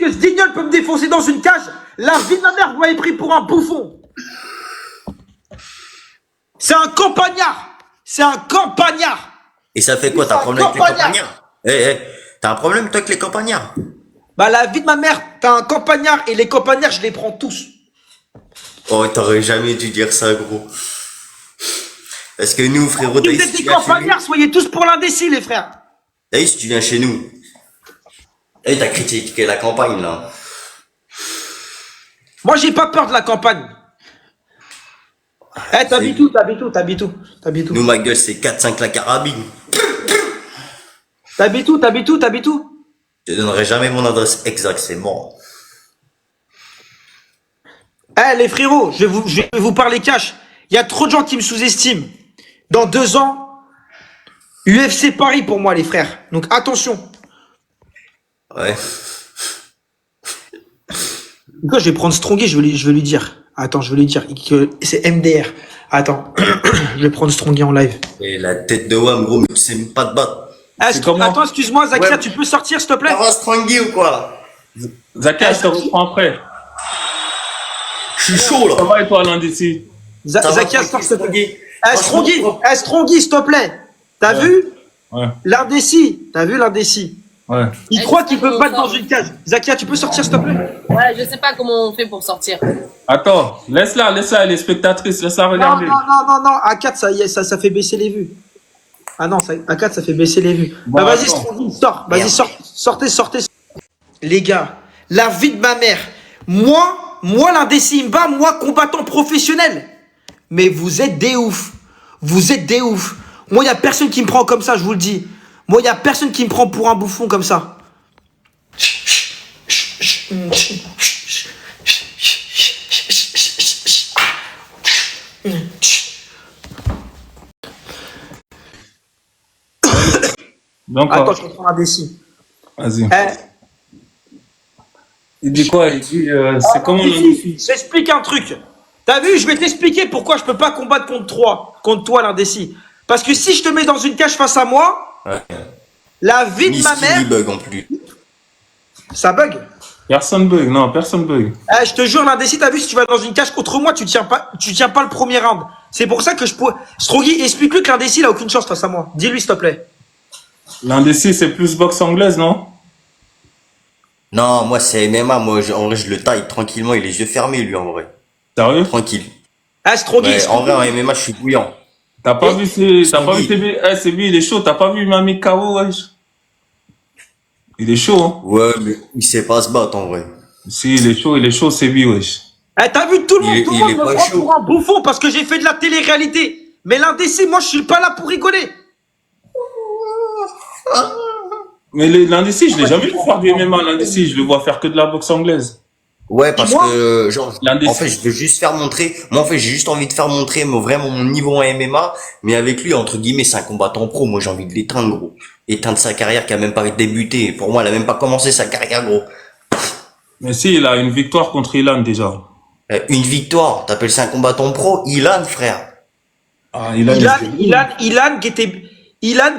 que ce guignol peut me défoncer dans une cage, la vie de ma mère, vous m'avez pris pour un bouffon. C'est un campagnard. C'est un campagnard. Et ça fait quoi? T'as un problème avec les campagnards? T'as un problème toi avec les campagnards? Bah la vie de ma mère, t'as un campagnard et les campagnards, je les prends tous. Oh, t'aurais jamais dû dire ça, gros. Parce que nous, frérot, Si vous êtes des campagnards, soyez tous pour l'indécis, les frères. D'ailleurs, si tu viens chez nous, t'as critiqué la campagne, là. Moi, j'ai pas peur de la campagne. T'habites où? T'habites où? Nous, ma gueule, c'est 4-5 la carabine. T'habites où? Je te donnerai jamais mon adresse exacte, c'est mort. Les frérots, je vais vous parler cash. Il y a trop de gens qui me sous-estiment. Dans 2 ans, UFC Paris pour moi, les frères. Donc attention. Ouais. Quoi, je vais prendre Strongy, je vais lui dire. Attends, je vais lui dire que c'est MDR. Attends, je vais prendre Strongy en live. Et la tête de Wam, gros, mais tu sais même pas te battre. Attends, excuse-moi, Zakia, Ouais. tu peux sortir, s'il te plaît? Ça va, Strangy ou quoi? Zakia, je te reprends après. Je suis chaud, là. Ça va et toi, l'indécis? Zakia, sors, s'il te plaît. Strongy. Strongy, s'il te plaît. T'as vu? Ouais. L'indécis. T'as vu l'indécis? Ouais. Il croit qu'il peut me battre dans une cage. Zakia, tu peux sortir, s'il te plaît? Ouais, je sais pas comment on fait pour sortir. Attends, laisse-la, elle est spectatrice, laisse-la Non, regarder. non. A4, ça y est, ça fait baisser les vues. Ah non, A4, ça fait baisser les vues. Bon, Bah vas-y, attends. Strongy, sors. Vas-y, Merde. sortez. Les gars, la vie de ma mère. Moi, l'indécis, il me bat, moi, combattant professionnel. Mais vous êtes des oufs. Moi, il y a personne qui me prend comme ça, je vous le dis. Moi, il y a personne qui me prend pour un bouffon comme ça. Donc, Attends, je reprends l'indécis. vas-y. Il dit quoi? Il dit, c'est comment l'indécis? J'explique un truc. T'as vu, je vais t'expliquer pourquoi je peux pas combattre contre toi, l'indécis. Parce que si je te mets dans une cage face à moi, Ouais. la vie de ma Misty mère, bug en plus. ça bug. Personne bug, non, personne bug. Je te jure, l'indécis, t'as vu, si tu vas dans une cage contre moi, tu tiens pas le premier round. C'est pour ça que je pourrais. Strogi, explique-lui que l'indécis, il a aucune chance face à moi. Dis-lui, s'il te plaît. L'indécis, c'est plus boxe anglaise, non? Non, moi, c'est MMA. Moi, en vrai, je le taille tranquillement. Il a les yeux fermés, lui, en vrai. Sérieux? Tranquille. Strogi, Ouais, en vrai, en MMA, je suis bouillant. T'as pas vu Sandy. c'est lui, il est chaud, t'as pas vu Mami KO, wesh? Il est chaud, hein? Ouais, mais il sait pas se battre, en vrai. Si, il est chaud, c'est lui, wesh. t'as vu, tout le monde Il est me pas prend chaud. pour un bouffon parce que j'ai fait de la télé-réalité. Mais l'indécis, moi, je suis pas là pour rigoler. Mais l'indécis, je l'ai jamais vu faire du MMA, l'indécis, je le vois faire que de la boxe anglaise. Ouais, parce Moi, que, genre, l'indécis. en fait, je veux juste faire montrer, moi, en fait, j'ai juste envie de faire montrer, vraiment, mon niveau en MMA, mais avec lui, entre guillemets, c'est un combattant pro, moi, j'ai envie de l'éteindre, gros. Éteindre sa carrière qui a même pas débuté. Pour moi, elle a même pas commencé sa carrière, gros. Mais si, il a une victoire contre Ilan, déjà. Une victoire, t'appelles ça un combattant pro? Ilan, frère. Ah, Ilan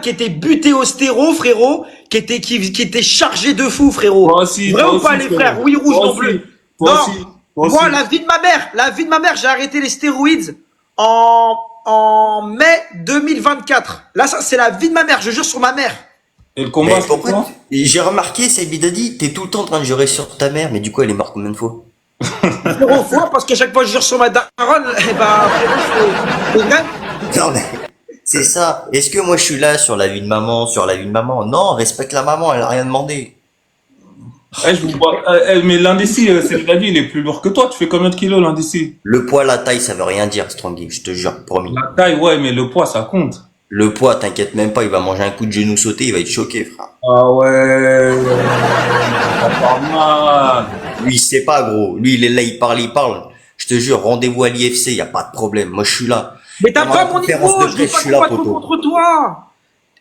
qui était buté au stéro, frérot, qui était chargé de fou, frérot. Toi aussi, Vrai toi ou pas, aussi, les frérot. frères? Oui, rouge, Toi non aussi. bleu. Toi Non. aussi. Toi Moi, aussi. la vie de ma mère, j'ai arrêté les stéroïdes en mai 2024. Là, ça, c'est la vie de ma mère, je jure sur ma mère. Et le combat, Mais c'est pourquoi? quoi? J'ai remarqué, Saïd dit, t'es tout le temps en train de jurer sur ta mère, mais du coup, elle est morte combien de fois? Zéro fois, parce que chaque fois que je jure sur ma daronne, frérot, c'est vrai. Non, mais, c'est ça. Est-ce que moi, je suis là sur la vie de maman, Non, respecte la maman, elle a rien demandé. Je vous vois. Mais l'indécis, c'est le il est plus lourd que toi. Tu fais combien de kilos, l'indécis? Le poids, la taille, ça veut rien dire, Strongy, je te jure, promis. La taille, ouais, mais le poids, ça compte. Le poids, t'inquiète même pas, il va manger un coup de genou sauté, il va être choqué, frère. Ah ouais. Ça part mal. Lui, il sait pas, gros. Lui, il est là, il parle. Je te jure, rendez-vous à l'IFC, y a pas de problème. Moi, je suis là. Mais t'as Dans pas la mon conférence niveau, de je vais presse, pas je suis là, combattre poto. contre toi.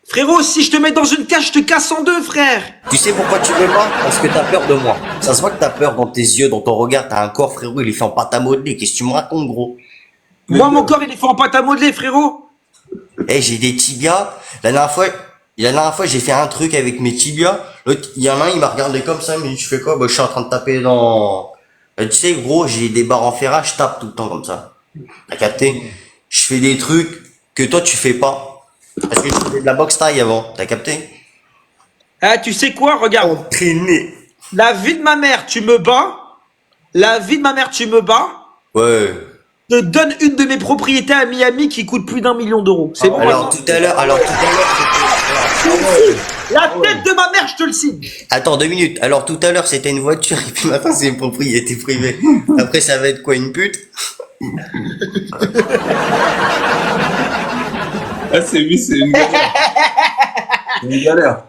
Frérot, si je te mets dans une cage, je te casse en deux, frère. Tu sais pourquoi tu veux pas? Parce que t'as peur de moi. Ça se voit que t'as peur dans tes yeux, dans ton regard. T'as un corps, frérot, il est fait en pâte à modeler. Qu'est-ce que tu me racontes, gros? Moi, mon corps, il est fait en pâte à modeler, frérot. J'ai des tibias. La dernière fois, La dernière fois, j'ai fait un truc avec mes tibias. L'autre, il y en a un, il m'a regardé comme ça, il m'a dit, tu fais quoi? Bah, je suis en train de taper dans... Tu sais, gros, j'ai des barres en ferrage, je tape tout le temps comme ça. T'as capté? Je fais des trucs que toi, tu fais pas. Parce que je faisais de la boxe taille avant. T'as capté? Ah, tu sais quoi? Regarde. Entraîné. La vie de ma mère, tu me bats. La vie de ma mère, tu me bats. Ouais. Je te donne une de mes propriétés à Miami qui coûte plus d'1 million d'euros. C'est bon? Alors, tout à l'heure, La tête de ma mère, je te le signe. attends 2 minutes. Alors, tout à l'heure, c'était une voiture, et puis maintenant, c'est une propriété privée. Après, ça va être quoi, une pute? Ah, c'est lui, c'est une galère. C'est une galère.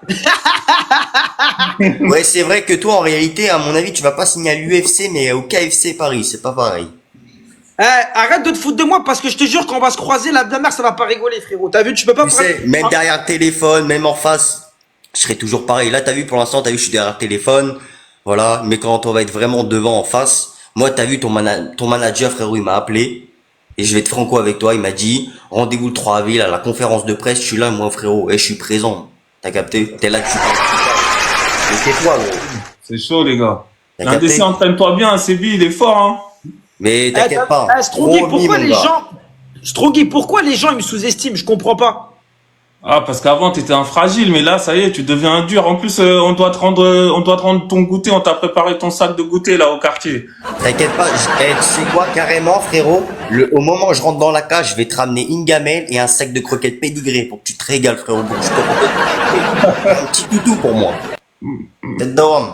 Ouais, c'est vrai que toi, en réalité, à mon avis, tu vas pas signer à l'UFC, mais au KFC Paris, c'est pas pareil. Eh, arrête de te foutre de moi parce que je te jure qu'on va se croiser, la vie de ma mère, ça va pas rigoler, frérot. T'as vu, tu peux pas... Tu sais, même derrière le téléphone, même en face, je serai toujours pareil. Là, t'as vu, pour l'instant, t'as vu, je suis derrière le téléphone. Voilà. Mais quand on va être vraiment devant, en face, moi, t'as vu, ton manager, frérot, il m'a appelé. Et je vais être franco avec toi. Il m'a dit, rendez-vous le 3 avril à la conférence de presse. Je suis là, moi, frérot. Et je suis présent. T'as capté? T'es là, tu parles. Mais c'est toi, gros. C'est chaud, les gars. T'as L'un des capté? entraîne-toi bien, Sébi, il est fort, hein. Mais t'inquiète pas. Stronggy, Promis, pourquoi mon les gars. gens... Stronggy, pourquoi les gens, ils me sous-estiment? Je comprends pas. Ah, parce qu'avant, t'étais un fragile, mais là, ça y est, tu deviens un dur. En plus, on doit te rendre ton goûter. On t'a préparé ton sac de goûter, là, au quartier. T'inquiète pas, tu sais quoi, carrément, frérot, au moment où je rentre dans la cage, je vais te ramener une gamelle et un sac de croquettes pédigré pour que tu te régales, frérot. Pour que je te... Un petit toutou pour moi. Tête d'homme.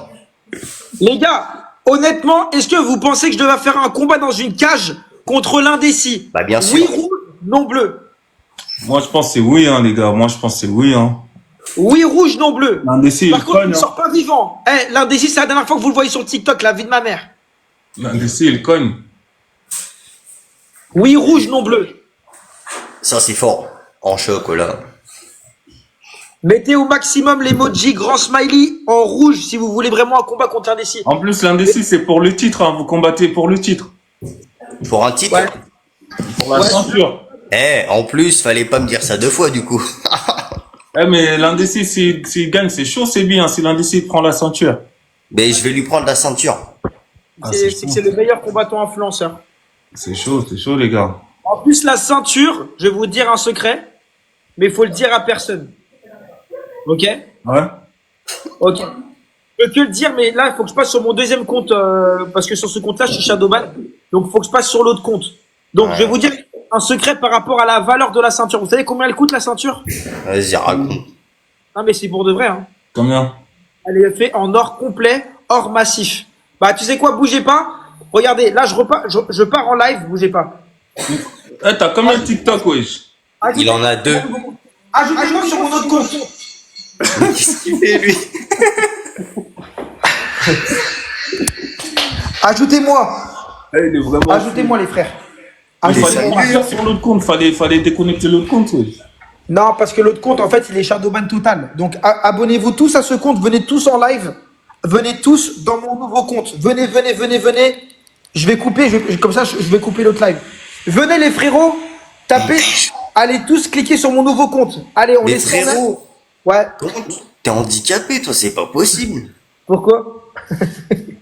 Les gars, honnêtement, est-ce que vous pensez que je devais faire un combat dans une cage contre l'indécis? Bah, bien sûr. Oui rouge, non bleu. Moi, je pense que c'est oui, hein, les gars. Moi, je pense que c'est oui, hein. Oui rouge, non bleu. L'indécis, Par il contre, il cogne, ne hein. sort pas vivant. Eh, l'indécis, c'est la dernière fois que vous le voyez sur TikTok, la vie de ma mère. L'indécis, il cogne. Oui rouge, non bleu. Ça, c'est fort. En choc, là. Mettez au maximum l'emoji grand smiley en rouge si vous voulez vraiment un combat contre l'indécis. En plus, l'indécis, c'est pour le titre, hein. Vous combattez pour le titre. Pour un titre. Ouais. Pour la ceinture. En plus, fallait pas me dire ça 2 fois, du coup. Eh, mais l'indécis, s'il gagne, c'est chaud, c'est bien, si l'indécis prend la ceinture. Mais je vais lui prendre la ceinture. Ah, C'est chaud. que c'est le meilleur combattant influenceur. C'est chaud, les gars. En plus, la ceinture, je vais vous dire un secret, mais il faut le dire à personne. Ok? Ouais. Ok. Je peux que le dire, mais là, il faut que je passe sur mon deuxième compte, parce que sur ce compte-là, je suis Shadowban. Donc, il faut que je passe sur l'autre compte. Donc, Ouais. je vais vous dire un secret par rapport à la valeur de la ceinture. Vous savez combien elle coûte, la ceinture? Vas-y, raconte. Non, mais c'est pour de vrai, hein. Combien? Elle est faite en or complet, or massif. Bah, tu sais quoi, bougez pas. Regardez, là, je pars en live, bougez pas. Eh, t'as combien de TikTok, wesh? Il en a 2. Ajoutez-moi sur mon autre compte. Qu'est-ce qu'il fait, lui? Ajoutez-moi. Eh, il est vraiment... Ajoutez-moi, les frères. Il Mais fallait sérieux? partir sur l'autre compte, fallait déconnecter l'autre compte, wesh. Non, parce que l'autre compte, en fait, il est Shadowban total. Donc, abonnez-vous tous à ce compte. Venez tous en live. Venez tous dans mon nouveau compte. Venez, venez, venez, venez. Je vais couper, comme ça, je vais couper l'autre live. Venez, les frérots. Tapez. Allez tous cliquer sur mon nouveau compte. Allez, on Mais est frérot, Ouais. t'es handicapé, toi, c'est pas possible. Pourquoi?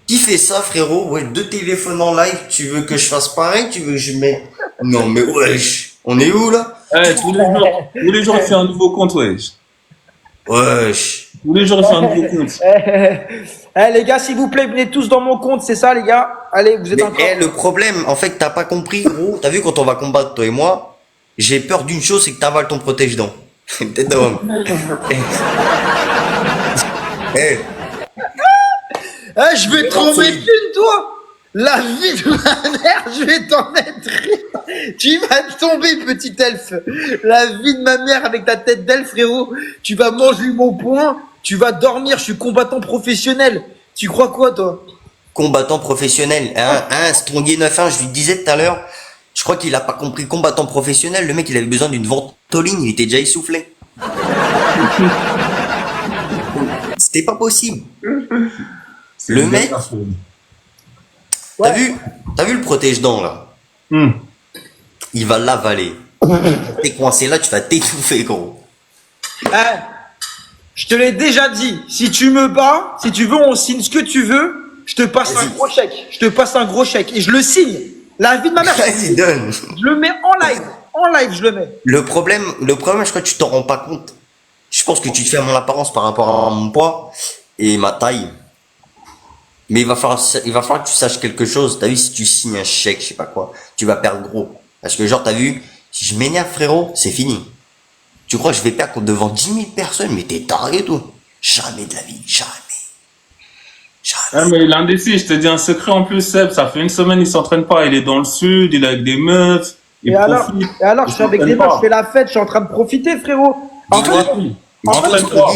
Qui fait ça, frérot? Ouais, 2 téléphones en live, tu veux que je fasse pareil? Tu veux que je mette... Non, mais wesh, on est où, là? Eh, tous les jours, il fait un nouveau compte, wesh. Wesh. Tous les jours, il fait un nouveau compte. Eh, les gars, s'il vous plaît, venez tous dans mon compte. C'est ça, les gars. Allez, vous êtes Mais encore. le problème, en fait, t'as pas compris, gros. T'as vu quand on va combattre, toi et moi, j'ai peur d'une chose, c'est que t'avales ton protège-dents. Peut-être d'homme. Eh, Eh, je vais te Non, mettre c'est- une, toi. La vie de ma mère, je vais t'en mettre une. Tu vas tomber, petit elfe. La vie de ma mère avec ta tête d'elfe, frérot. Tu vas manger mon poing. Tu vas dormir. Je suis combattant professionnel. Tu crois quoi, toi? combattant professionnel. Strongé 9-1, je lui disais tout à l'heure, je crois qu'il a pas compris combattant professionnel. Le mec, il avait besoin d'une ventoline, il était déjà essoufflé. C'était pas possible. Le mec, t'as vu le protège-dents, là? Il va l'avaler. T'es coincé là, tu vas t'étouffer, gros. Eh, Je te l'ai déjà dit. Si tu me bats, si tu veux, on signe ce que tu veux. Je te passe un Vas-y. gros chèque. Je te passe un gros chèque. Et je le signe. La vie de ma mère. Vas-y, donne. Je le mets en live. En live, je le mets. Le problème, je crois que tu t'en rends pas compte. Je pense que tu te fais à mon apparence par rapport à mon poids et ma taille. Mais il va falloir que tu saches quelque chose. T'as vu, si tu signes un chèque, je sais pas quoi, tu vas perdre gros. Parce que genre, t'as vu, si je m'énerve, frérot, c'est fini. Tu crois que je vais perdre devant 10 000 personnes? Mais t'es taré et tout. Jamais de la vie, jamais. Ah, mais l'indécis, je te dis un secret en plus, Seb, ça fait une semaine, il s'entraîne pas. Il est dans le sud, il est avec des meufs, il Et alors, profite. je suis avec les meufs, je fais la fête, je suis en train de profiter, frérot. En Dis-toi, fait, dis-toi, Entraîne-toi.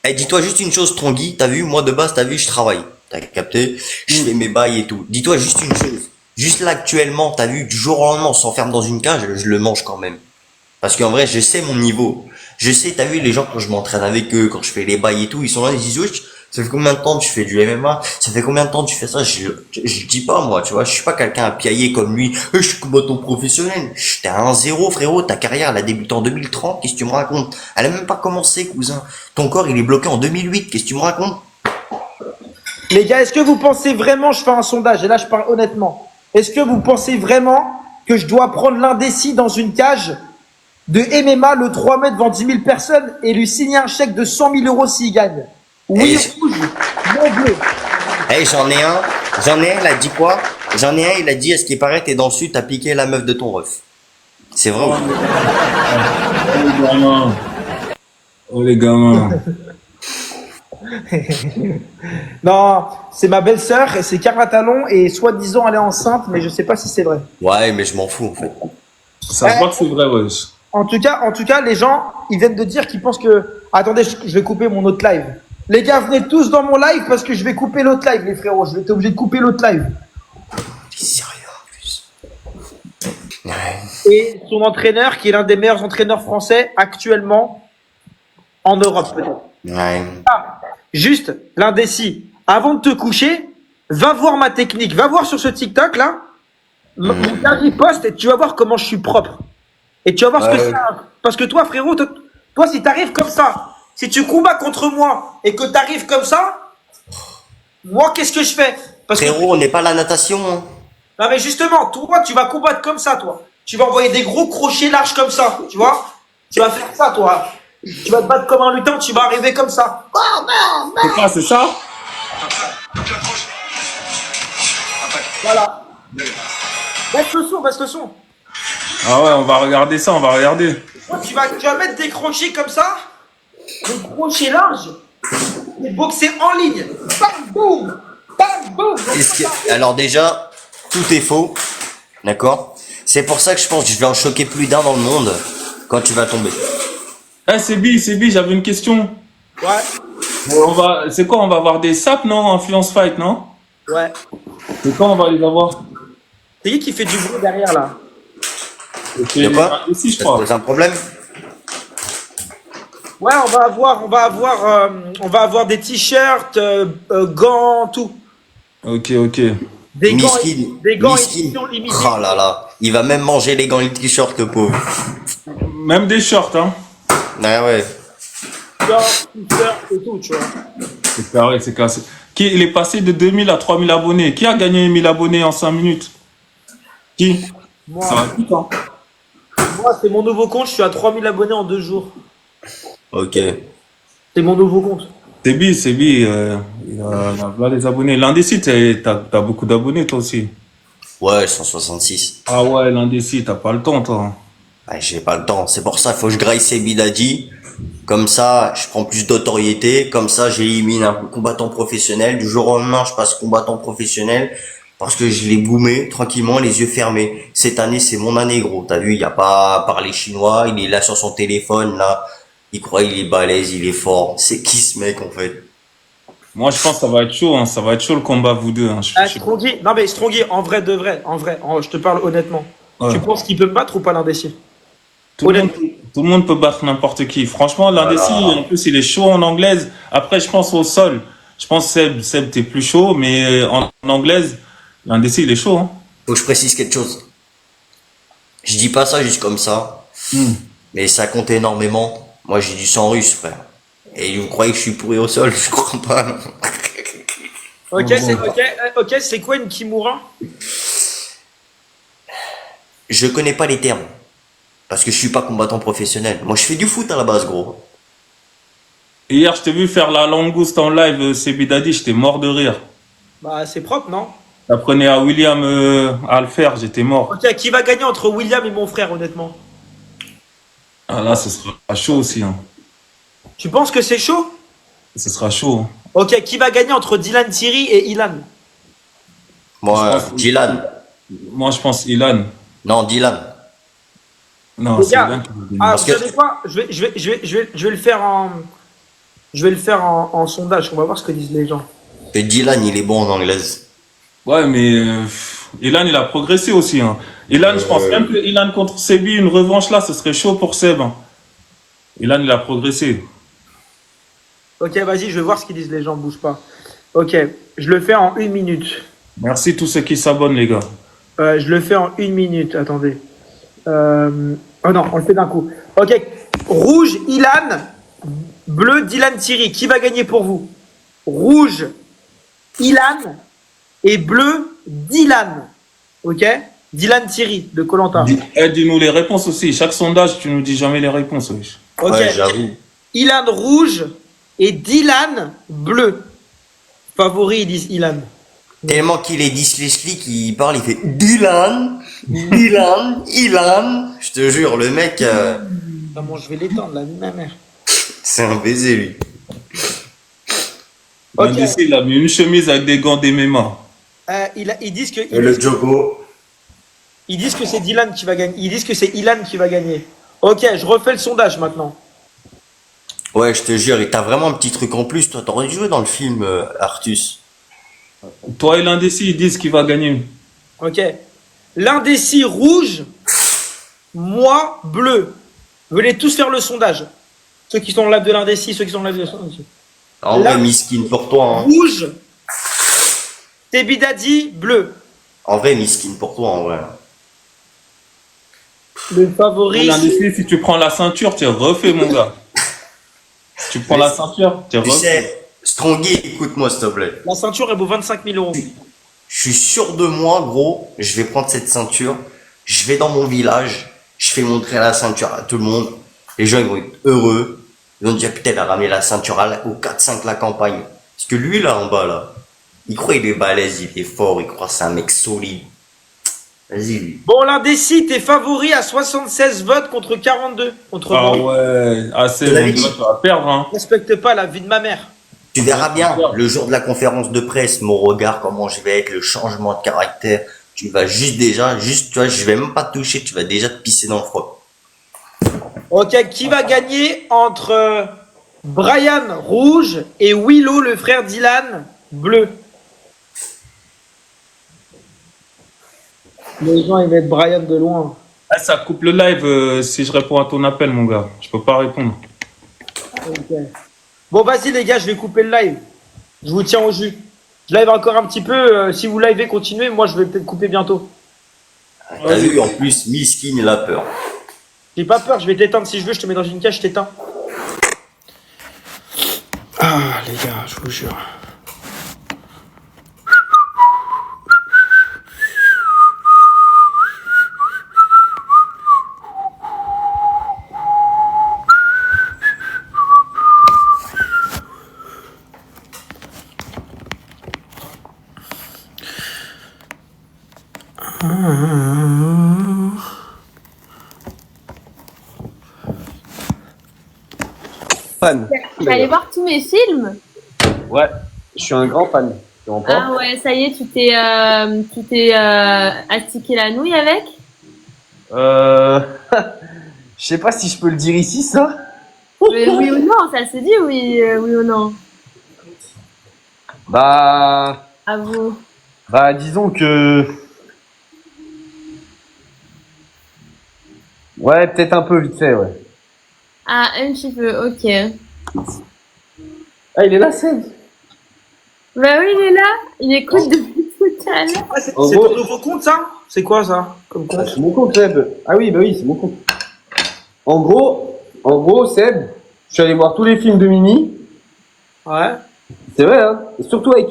Tanguy, dis-toi juste une chose, Tanguy, t'as vu, moi de base, t'as vu, je travaille. T'as capté? Je fais mes bails et tout. Dis-toi juste une chose. Juste là, actuellement, t'as vu, du jour au lendemain, on s'enferme dans une cage, je le mange quand même. Parce qu'en vrai, je sais mon niveau. Je sais, t'as vu, les gens, quand je m'entraîne avec eux, quand je fais les bails et tout, ils sont là, ils disent, wesh, ça fait combien de temps que tu fais du MMA? Ça fait combien de temps que tu fais ça? Je dis pas, moi, tu vois, je suis pas quelqu'un à piailler comme lui. Je suis combattant professionnel. T'es à 1-0, frérot, ta carrière, elle a débuté en 2030, qu'est-ce que tu me racontes? Elle a même pas commencé, cousin. Ton corps, il est bloqué en 2008, qu'est-ce que tu me racontes? les gars, est-ce que vous pensez vraiment, je fais un sondage, et là je parle honnêtement, est-ce que vous pensez vraiment que je dois prendre l'indécis dans une cage de MMA le 3 mai devant 10 000 personnes et lui signer un chèque de 100 000 euros s'il gagne? Oui, Et rouge, non bleu. J'en ai un, il a dit quoi? J'en ai un, il a dit, à ce qui paraît, t'es dans le sud, t'as piqué la meuf de ton ref. C'est vrai ou faux? Oh les gamins. Oh les gamins. Non, c'est ma belle-sœur, et c'est Carla Talon, et soi-disant elle est enceinte, mais je sais pas si c'est vrai. Ouais, mais je m'en fous, en fait. Ça se voit que c'est vrai, wesh. En tout cas, les gens, ils viennent de dire qu'ils pensent que... Attendez, je vais couper mon autre live. Les gars, venez tous dans mon live parce que je vais couper l'autre live, les frérots. Je vais être obligé de couper l'autre live. T'es sérieux, en plus. Ouais. Et son entraîneur, qui est l'un des meilleurs entraîneurs français actuellement en Europe, peut-être. Ouais. Juste, l'indécis, avant de te coucher, va voir ma technique. Va voir sur ce TikTok, là, mon dernier post, et tu vas voir comment je suis propre. Et tu vas voir ce que c'est. Parce que toi, frérot, toi, si t'arrives comme ça, si tu combats contre moi et que t'arrives comme ça, moi, qu'est-ce que je fais? Parce que, Frérot, on n'est pas à la natation, hein. non, mais justement, toi, tu vas combattre comme ça, toi. Tu vas envoyer des gros crochets larges comme ça, tu vois? Tu vas faire ça, toi. Tu vas te battre comme un lutin, tu vas arriver comme ça. C'est quoi, c'est ça? Voilà. Baisse le son, baisse le son. Ah ouais, on va regarder ça, on va regarder. Toi, tu vas mettre des crochets comme ça, des crochets larges, et boxer en ligne. Bam, boum, bam, boum. Alors déjà, tout est faux. D'accord? C'est pour ça que je pense que je vais en choquer plus d'un dans le monde quand tu vas tomber. Eh, c'est j'avais une question. Ouais, C'est quoi, on va avoir des saps, non? Influence Fight, non? ouais. C'est quand on va les avoir? C'est qui fait du bruit derrière, là? Ok, De quoi? ici, je Ça te crois. pose un problème? Ouais, on va avoir des t-shirts, gants, tout. Ok. Des gants, Miskin. des gants Miskin. édition limitée. Oh là là. Il va même manger les gants et le t-shirt, le pauvre. Même des shorts, hein. Ouais. Gants, t-shirts et tout, tu vois. C'est carré, c'est cassé. Il est passé de 2000 à 3000 abonnés. Qui a gagné 1000 abonnés en 5 minutes? Qui? Moi, Ça va vite, hein. moi c'est mon nouveau compte, je suis à 3000 abonnés en 2 jours. Ok. C'est mon nouveau compte. C'est bi, il a plein des abonnés. L'indécis, t'as beaucoup d'abonnés, toi aussi. Ouais, 166. Ah ouais, l'indécis, t'as pas le temps, toi. Ouais, j'ai pas le temps. C'est pour ça, il faut que je graille ces bidadis. Comme ça, je prends plus d'autorité. Comme ça, j'élimine un combattant professionnel. Du jour au lendemain, je passe combattant professionnel. Parce que je l'ai boumé tranquillement, les yeux fermés. Cette année, c'est mon année, gros. T'as vu, il y a pas à parler chinois. Il est là sur son téléphone, là. Il croit il est balèze, il est fort. C'est qui ce mec, en fait? Moi, je pense que ça va être chaud, hein. Ça va être chaud le combat, vous deux. Hein. Strongy, non mais Strongy, en vrai de vrai, je te parle honnêtement. Ouais. Tu penses qu'il peut me battre ou pas l'indécis? Tout le monde peut battre n'importe qui. Franchement, l'indécis, en plus, il est chaud en anglaise. Après, je pense au sol. Je pense Seb, t'es plus chaud, mais en anglaise, l'indécis, il est chaud. Hein. Faut que je précise quelque chose. Je dis pas ça juste comme ça. Mais ça compte énormément. Moi, j'ai du sang russe, frère. Et vous croyez que je suis pourri au sol? Je crois pas. Ok, c'est quoi une Kimura? Je connais pas les termes. Parce que je suis pas combattant professionnel. Moi, je fais du foot à la base, gros. Hier, je t'ai vu faire la langouste en live, c'est Bidadi, j'étais mort de rire. Bah, c'est propre, non? J'apprenais à William à le faire, j'étais mort. Ok, qui va gagner entre William et mon frère, honnêtement? Ah là, ce sera chaud aussi. Hein. Tu penses que c'est chaud? Ce sera chaud. Hein. Ok, qui va gagner entre Dylan Thierry et Ilan? Moi, Je pense- Dylan. Moi, je pense Ilan. Non, Dylan. Non, Les c'est gars, Ilan qui va gagner. Ah, Parce vous que- savez quoi? Je vais le faire en. Je vais le faire en sondage. On va voir ce que disent les gens. Que Dylan, il est bon en anglaise. Ouais, mais Ilan, il a progressé aussi. Hein. Ilan, je pense même que Ilan contre Sebi, une revanche là, ce serait chaud pour Seb. Hein. Ilan, il a progressé. Ok, vas-y, je vais voir ce qu'ils disent les gens. Bouge pas. Ok, je le fais en 1 minute. Merci tous ceux qui s'abonnent, les gars. Je le fais en 1 minute. Attendez. Oh non, on le fait d'un coup. Ok, rouge, Ilan. Bleu, Dylan Thierry. Qui va gagner pour vous? Rouge, Ilan. Et bleu, Dylan. Ok? Dylan Thierry de Koh Lanta. Dis-nous les réponses aussi. Chaque sondage, tu nous dis jamais les réponses. Wesh. Ok. Ouais, j'avoue. Ilan rouge et Dylan bleu. Favori, ils disent Ilan. Tellement qu'il est dyslexique, il parle, il fait Dylan, Dylan, Ilan. Je te jure, le mec, Comment je vais l'étendre, la vie de ma mère. c'est un baiser, lui. Ok. L'un d'ici, il a mis une chemise avec des gants d'MMA. Ils disent que, Et le Jogo. ils disent que c'est Dylan qui va gagner. Ils disent que c'est Ilan qui va gagner. Ok, je refais le sondage maintenant. Ouais, je te jure, et t'as vraiment un petit truc en plus, toi. T'aurais dû jouer dans le film Artus. Toi et l'indécis, ils disent qu'il va gagner. Ok. L'indécis rouge, moi bleu. Venez tous faire le sondage. Ceux qui sont en live de l'indécis, ceux qui sont en live de l'indécis. En Là- vrai, miskin pour toi. Hein. Rouge, Tebidadi, bleu. En vrai, miskin pour toi, en vrai. Le favori. L'indécis, si tu prends la ceinture, tu es refait, mon gars. Si tu prends la ceinture, tu es Tu refait. sais, Strongy, écoute-moi, s'il te plaît. La ceinture, elle vaut 25 000 euros. Je suis sûr de moi, gros. Je vais prendre cette ceinture. Je vais dans mon village. Je fais montrer la ceinture à tout le monde. Les gens, ils vont être heureux. Ils vont dire, putain, il a ramené la ceinture au 4-5 la campagne. Parce que lui, là, en bas, là, il croit qu'il est balèze, il est fort, il croit que c'est un mec solide. Vas-y, lui. Bon, l'indécis, t'es favori à 76 votes contre 42. Contre Ah moi. ouais, assez, Je mon l'avais gars, dit. tu vas perdre, hein. Respecte pas la vie de ma mère. Tu verras bien, le jour de la conférence de presse, mon regard, comment je vais être, le changement de caractère. Tu vas juste, tu vois, je vais même pas te toucher, tu vas déjà te pisser dans le froid. Ok, qui va gagner entre Brian rouge et Willow, le frère Dylan, bleu? Les gens, ils vont être Brian de loin. Ah, ça coupe le live si je réponds à ton appel, mon gars. Je peux pas répondre. Ok. Bon, vas-y, les gars, je vais couper le live. Je vous tiens au jus. Je live encore un petit peu. Si vous livez, continuez. Moi, je vais peut-être couper bientôt. T'as vu, en plus, miskin, il a peur. J'ai pas peur, je vais t'éteindre si je veux. Je te mets dans une cage, je t'éteins. Ah, les gars, je vous jure. Fan. Tu allé voir tous mes films? Ouais, je suis un grand fan. Tu comprends Ah ouais, ça y est, tu t'es astiqué la nouille avec? Je sais pas si je peux le dire ici, ça. Mais oui ou non, ça se dit oui, oui ou non? Bah, À vous. disons que. Ouais, peut-être un peu vite fait, ouais. Ah, un petit peu, ok. Ah, il est là, Seb. Bah oui, il est là, il écoute depuis tout à l'heure. Ah, c'est En c'est gros- ton nouveau compte, ça? C'est quoi, ça? Comme Ah, compte? c'est mon compte, Seb. Ah oui, bah oui, c'est mon compte. En gros, Seb, suis allé voir tous les films de Mimi. Ouais. C'est vrai, hein. Et surtout avec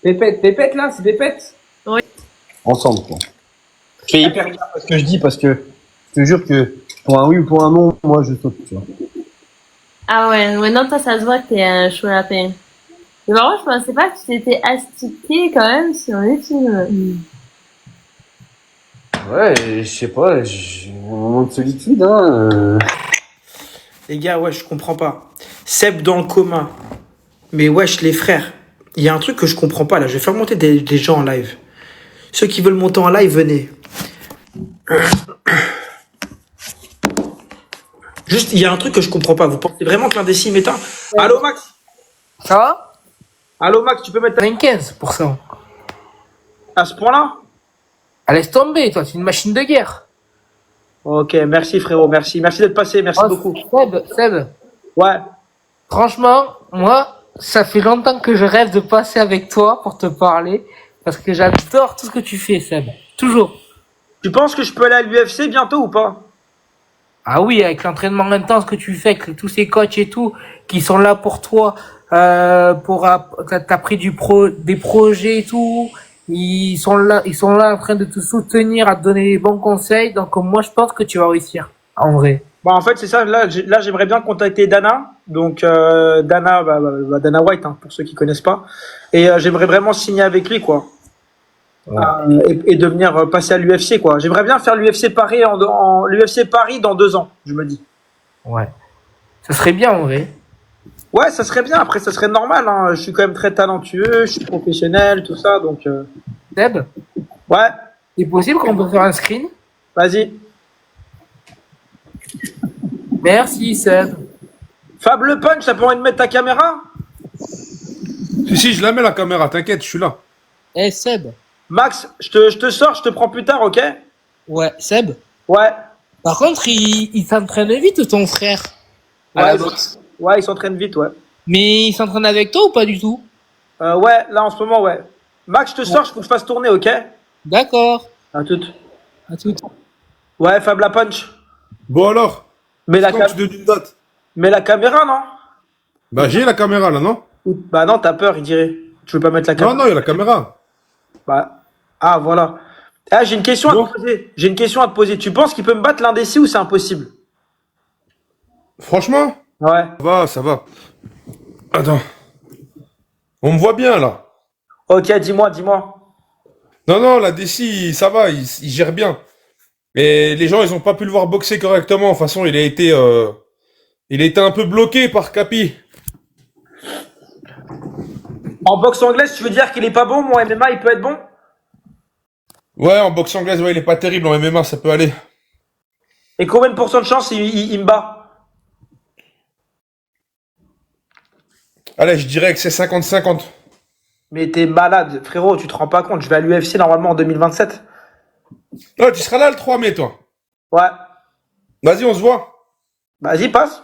Pépette. Pépette, là, c'est Pépette. Oui. Ensemble, quoi. Je fais hyper gaffe à ce que je dis parce que je te jure que pour un oui ou pour un non, moi, je saute, tu vois. Ah ouais, non, toi, ça se voit que t'es un chaud lapin. Mais par contre, je pensais pas que tu t'étais astiqué quand même sur les films. Ouais, je sais pas, j'ai un moment de solitude, hein. Les gars, ouais, je comprends pas. Seb dans le commun. Mais wesh, les frères, il y a un truc que je comprends pas là. Je vais faire monter des gens en live. Ceux qui veulent monter en live, venez. Juste, il y a un truc que je comprends pas. Vous pensez vraiment que l'indécis m'éteint? Allô, Max? Ça va? Allô, Max, tu peux mettre 95%. à ce point-là? Ah, laisse tomber, toi, c'est une machine de guerre. Ok, merci frérot, merci. Merci d'être passé, merci Oh, beaucoup. Seb, Ouais. franchement, moi, ça fait longtemps que je rêve de passer avec toi pour te parler, parce que j'adore tout ce que tu fais, Seb. Toujours. Tu penses que je peux aller à l'UFC bientôt ou pas? Ah oui, avec l'entraînement intense que tu fais, avec tous ces coachs et tout, qui sont là pour toi, t'as pris des projets et tout, ils sont là en train de te soutenir, à te donner les bons conseils, donc moi je pense que tu vas réussir, en vrai. Bah en fait c'est ça, là j'aimerais bien contacter Dana, donc Dana White hein, pour ceux qui connaissent pas, et j'aimerais vraiment signer avec lui quoi. Ouais. Et devenir passer à l'UFC quoi. J'aimerais bien faire l'UFC Paris l'UFC Paris dans 2 ans, je me dis. Ouais. Ça serait bien, en vrai. Ouais, ça serait bien. Après, ça serait normal. Hein. Je suis quand même très talentueux, je suis professionnel, tout ça. Donc, Seb, ouais, c'est possible qu'on peut faire un screen? vas-y. Merci, Seb. Fab le punch, t'as pas envie de mettre ta caméra? Si, je la mets la caméra, t'inquiète, je suis là. Eh, Seb. Max, je te sors, je te prends plus tard, ok? Ouais, Seb. Ouais. Par contre, il s'entraîne vite, ton frère. À Ouais, la il boxe. Ouais, il s'entraîne vite, ouais. Mais il s'entraîne avec toi ou pas du tout? Ouais, là en ce moment, ouais. Max, je te sors, je faut que je fasse tourner, ok? D'accord. À tout. À tout. Ouais, Fab la punch. Bon alors, Mais la, quand tu donnes une date? mais la caméra, non? Bah j'ai la caméra là, non? Bah non, t'as peur, il dirait. Tu veux pas mettre la caméra? Non, non, il y a la caméra. Bah, ah, voilà. Ah, j'ai une question Bon. à te poser. J'ai une question à te poser. Tu penses qu'il peut me battre l'indécis ou c'est impossible? Franchement, Ouais. ça va, ça va. Attends. On me voit bien là. Ok, dis-moi. Non, non, la DC, ça va, il gère bien. Mais les gens, ils ont pas pu le voir boxer correctement. De toute façon, il a été un peu bloqué par Capi. En boxe anglaise, tu veux dire qu'il est pas bon? Mon MMA, il peut être bon? Ouais, en boxe anglaise, ouais, il est pas terrible. En MMA, ça peut aller. Et combien de pourcents de chance il me bat? Allez, je dirais que c'est 50-50. Mais t'es malade, frérot, tu te rends pas compte. Je vais à l'UFC normalement en 2027. Non, tu seras là le 3 mai, toi. Ouais. Vas-y, on se voit. Vas-y, passe.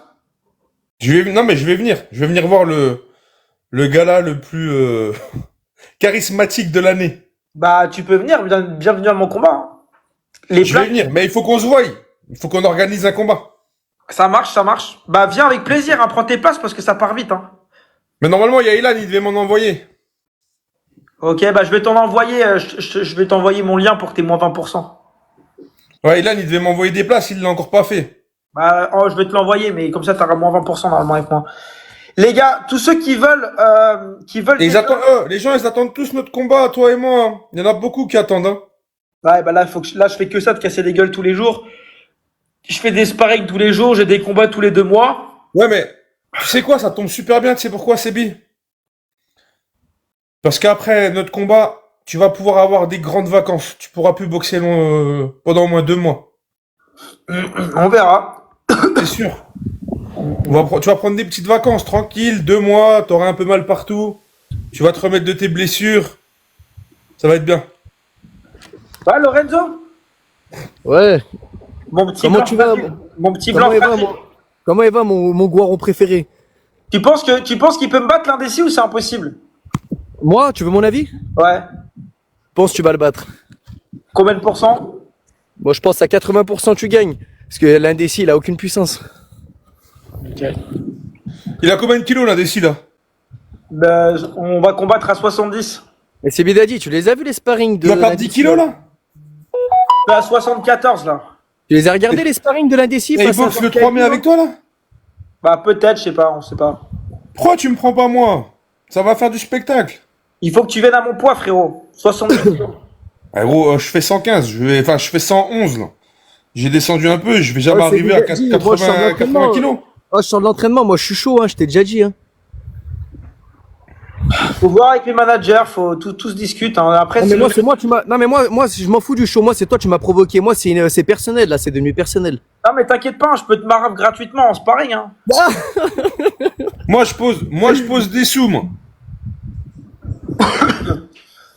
Non, mais je vais venir. Je vais venir voir le gala le plus charismatique de l'année. Bah, tu peux venir. Bienvenue à mon combat. Hein. Les Je vais places, venir, mais il faut qu'on se voie. Il faut qu'on organise un combat. ça marche. Bah, viens avec plaisir. Hein. Prends tes places parce que ça part vite. Hein. Mais normalement, il y a Ilan, il devait m'en envoyer. Ok, bah, je vais t'en envoyer. Je vais t'envoyer mon lien pour que t'aies moins 20%. Ouais, Ilan, il devait m'envoyer des places, il l'a encore pas fait. Bah, oh, je vais te l'envoyer, mais comme ça, t'auras moins 20% normalement avec moi. Les gars, tous ceux qui veulent, Et ils attendent, les gens, ils attendent tous notre combat, toi et moi. Hein. Il y en a beaucoup qui attendent. Hein. Ouais, bah là, là, je fais que ça, de casser des gueules tous les jours. Je fais des sparring tous les jours, j'ai des combats tous les 2 mois. Ouais, mais tu sais quoi, ça tombe super bien. Tu sais pourquoi, Sébi? Parce qu'après notre combat, tu vas pouvoir avoir des grandes vacances. Tu pourras plus boxer pendant au moins 2 mois. On verra. C'est sûr. Tu vas prendre des petites vacances, tranquille, 2 mois, t'auras un peu mal partout. Tu vas te remettre de tes blessures. Ça va être bien. Ouais, Lorenzo? Ouais, Mon petit comment blanc tu vas? fragile. Mon petit Comment blanc il va, fragile. comment il va mon Guaron préféré? Tu penses qu'il peut me battre l'indécis ou c'est impossible? Moi, tu veux mon avis? Ouais. Je pense que tu vas le battre. Combien de pourcents? Bon, je pense à 80% tu gagnes. Parce que l'indécis, il a aucune puissance. Il a combien de kilos, l'indécis, là? Ben, on va combattre à 70. Mais c'est Bidadi, tu les as vus les sparring de Il va perdre 10 kilos, là? Ben, à 74, là. Tu les as regardés les sparring de l'indécis Et il boxe le 3 mai avec toi, là? Bah, peut-être, je sais pas, on sait pas. Pourquoi tu me prends pas, moi? Ça va faire du spectacle. Il faut que tu viennes à mon poids, frérot. 70 kilos. Ah, gros, je fais 115, je fais 111, là. J'ai descendu un peu, je vais jamais Ouais, c'est arriver à Bidadi, moi, je sors de 80 l'entraînement. kilos. Oh, je sors de l'entraînement, moi je suis chaud, hein, je t'ai déjà dit. Hein. Faut voir avec les managers, faut tout se discute. Hein. Après, Non, mais moi, c'est moi, tu m'as. Non, mais moi, je m'en fous du show. Moi, c'est toi, tu m'as provoqué. Moi, c'est personnel, là, c'est devenu personnel. Non, mais t'inquiète pas, je peux te marrer gratuitement en sparring. Hein. Moi, je pose des sous, moi.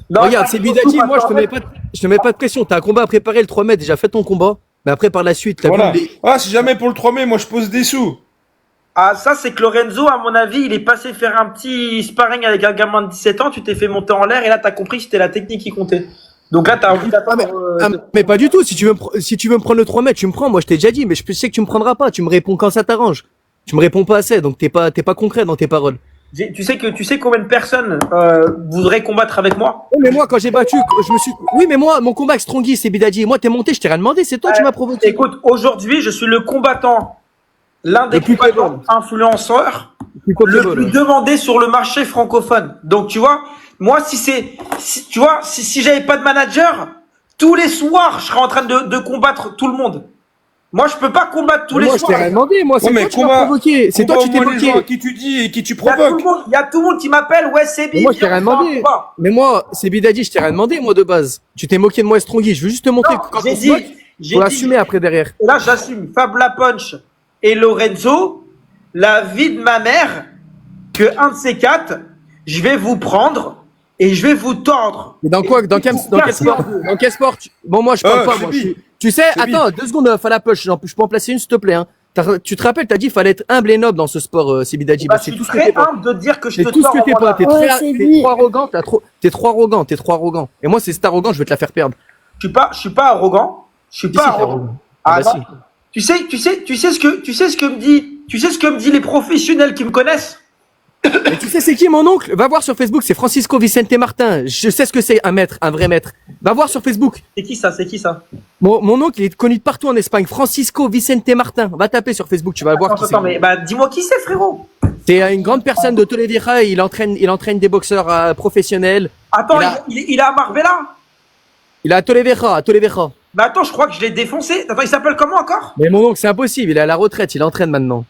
Non, Regarde, ça, c'est surtout Bidadi, parce moi, qu'en fait, je te mets pas de pression. T'as un combat à préparer le 3 mai, déjà fais ton combat. Mais après, par la suite, t'as Voilà. vu les- Ah, si jamais pour le 3 mai, moi, je pose des sous. Ah, ça, c'est que Lorenzo, à mon avis, il est passé faire un petit sparring avec un gamin de 17 ans, tu t'es fait monter en l'air et là, t'as compris que c'était la technique qui comptait. Donc là, t'as envie d'attendre. mais pas du tout. Si tu veux me prendre le 3 mai, tu me prends. Moi, je t'ai déjà dit, mais je sais que tu me prendras pas. Tu me réponds quand ça t'arrange. Tu me réponds pas assez, donc t'es pas concret dans tes paroles. Tu sais combien de personnes voudraient combattre avec moi? Oui, mais moi, quand j'ai battu, je me suis. Oui, mais moi, mon combat avec Strongy, c'est Bidadi. Moi, t'es monté, je t'ai rien demandé. C'est toi qui m'as provoqué. Écoute, aujourd'hui, je suis le combattant, l'un des Le plus combattants influenceurs, le plus demandé sur le marché francophone. Donc, tu vois, moi, si j'avais pas de manager, tous les soirs, je serais en train de combattre tout le monde. Moi, je peux pas combattre tous les Moi, je soirs. t'ai rien demandé. Moi, c'est Ouais, toi mais qui m'as provoqué. C'est toi qui t'es les gens à bloqué. qui tu dis et qui tu Il y a provoques. tout le monde qui m'appelle, ouais, c'est Mais bien. moi, je t'ai rien demandé. Mais moi, c'est Bidadi, je t'ai rien demandé, moi, de base. Tu t'es moqué de moi et Strongy. Je veux juste te montrer Non, que quand j'ai on se dit- moque, j'ai faut dit- l'assumer après derrière. Et là, j'assume. Fab Lapunch et Lorenzo, la vie de ma mère, que un de ces quatre, je vais vous prendre et je vais vous tordre. Mais dans quoi, dans quel sport? Dans quel sport? Bon, moi, je parle pas, moi. Tu sais, attends, 2 secondes, Fala Push, je peux en placer une, s'il te plaît, hein. Tu te rappelles, t'as dit, fallait être humble et noble dans ce sport, c'est Bidadi. Bah, c'est je tout suis ce que t'es très pas. humble de dire que je C'est te tout ce tords que t'es avant pas. la- T'es Ouais, très, c'est t'es lui. trop arrogant, t'es trop arrogant, t'es trop arrogant. Et moi, c'est cet arrogant, je vais te la faire perdre. Je suis pas arrogant. Je suis Si, pas si, t'es arrogant. arrogant. Ah, bah, non. Tu sais ce que me dit les professionnels qui me connaissent. Mais tu sais, c'est qui mon oncle? Va voir sur Facebook, c'est Francisco Vicente Martin. Je sais ce que c'est, un maître, un vrai maître. Va voir sur Facebook. C'est qui ça? Mon oncle, il est connu de partout en Espagne. Francisco Vicente Martin. Va taper sur Facebook, tu vas voir qui Attends, c'est. mais bah dis-moi qui c'est, frérot. C'est une grande personne de Torrevieja et il entraîne des boxeurs professionnels. Attends, Il a- il est à Marbella. Il est à Torrevieja. Mais attends, je crois que je l'ai défoncé. Attends, il s'appelle comment encore? Mais mon oncle, c'est impossible, il est à la retraite, il entraîne maintenant.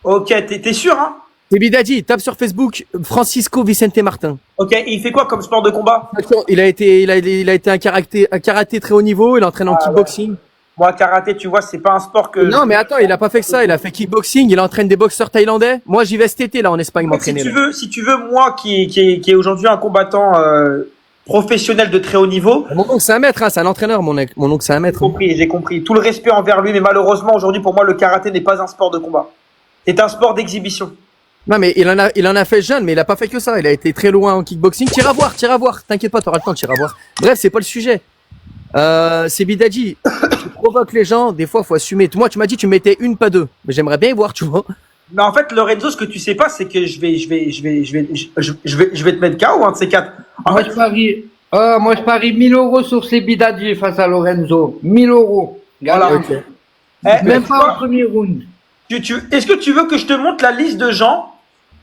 Ok, t'es sûr, hein? C'est Bidadi, tape sur Facebook Francisco Vicente Martin. Ok, et il fait quoi comme sport de combat? Il a été un karaté très haut niveau, il entraîne en kickboxing. Moi, karaté, tu vois, c'est pas un sport que... Non, mais attends, il a pas fait que ça, il a fait kickboxing, il entraîne des boxeurs thaïlandais. Moi, j'y vais cet été, là, en Espagne, m'entraîner. Si tu veux, moi, qui est aujourd'hui un combattant professionnel de très haut niveau... Mon oncle, c'est un maître, hein, c'est un entraîneur, mon oncle, c'est un maître. J'ai compris. Tout le respect envers lui, mais malheureusement, aujourd'hui, pour moi, le karaté n'est pas un sport de combat. C'est un sport d'exhibition. Non, mais il en a fait jeune, mais il a pas fait que ça, il a été très loin en kickboxing. Tire à voir, t'inquiète pas, t'auras le temps de tirer à voir. Bref, c'est pas le sujet. C'est Bidadi, tu provoques les gens, des fois, faut assumer. Moi, tu m'as dit, tu mettais une, pas deux. Mais j'aimerais bien y voir, tu vois. Mais en fait, Lorenzo, ce que tu sais pas, c'est que je vais te mettre KO, un de ces quatre. En Moi, fait, je parie 1000 € sur ces Bidadi face à Lorenzo. 1000 €. Voilà. Gagnant. mais Même tu pas vois, au premier round. est-ce que tu veux que je te montre la liste de gens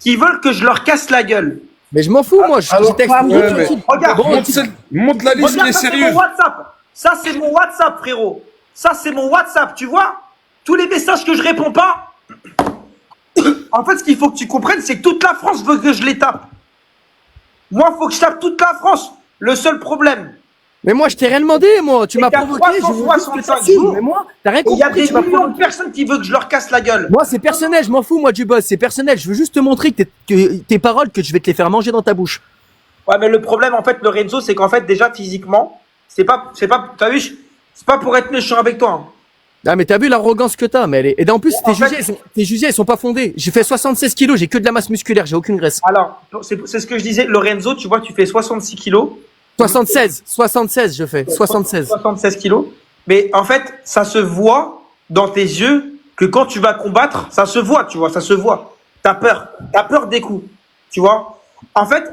qui veulent que je leur casse la gueule? Mais je m'en fous, moi, je Alors, texte. pas moi, Ouais, mais- Regarde, Montre la liste qui regarde, est ça c'est sérieuse. mon WhatsApp. Ça c'est mon WhatsApp, frérot. Ça c'est mon WhatsApp, tu vois? Tous les messages que je réponds pas. En fait, ce qu'il faut que tu comprennes, c'est que toute la France veut que je les tape. Moi, faut que je tape toute la France. Le seul problème, Mais moi, je t'ai rien demandé, moi. Tu Et m'as qu'à provoqué, je veux juste que 365 t'assumes. jours, Mais moi, t'as rien il y a compris, des tu m'as millions de provoqué. personnes qui veulent que je leur casse la gueule. Moi, c'est personnel, je m'en fous, moi, du boss. C'est personnel. Je veux juste te montrer que tes paroles, que je vais te les faire manger dans ta bouche. Ouais, mais le problème, en fait, Lorenzo, c'est qu'en fait, déjà, physiquement, t'as vu, c'est pas pour être méchant avec toi. Hein. Ah, mais t'as vu l'arrogance que t'as, mais et en plus, En fait- tes jugés, ils sont pas fondés. J'ai fait 76 kilos, j'ai que de la masse musculaire, j'ai aucune graisse. Alors, c'est ce que je disais, Lorenzo, tu vois, tu fais 66 kilos. 76, je fais. 76. 76 kilos. Mais en fait, ça se voit dans tes yeux que quand tu vas combattre, ça se voit, tu vois, ça se voit. T'as peur des coups, tu vois. En fait,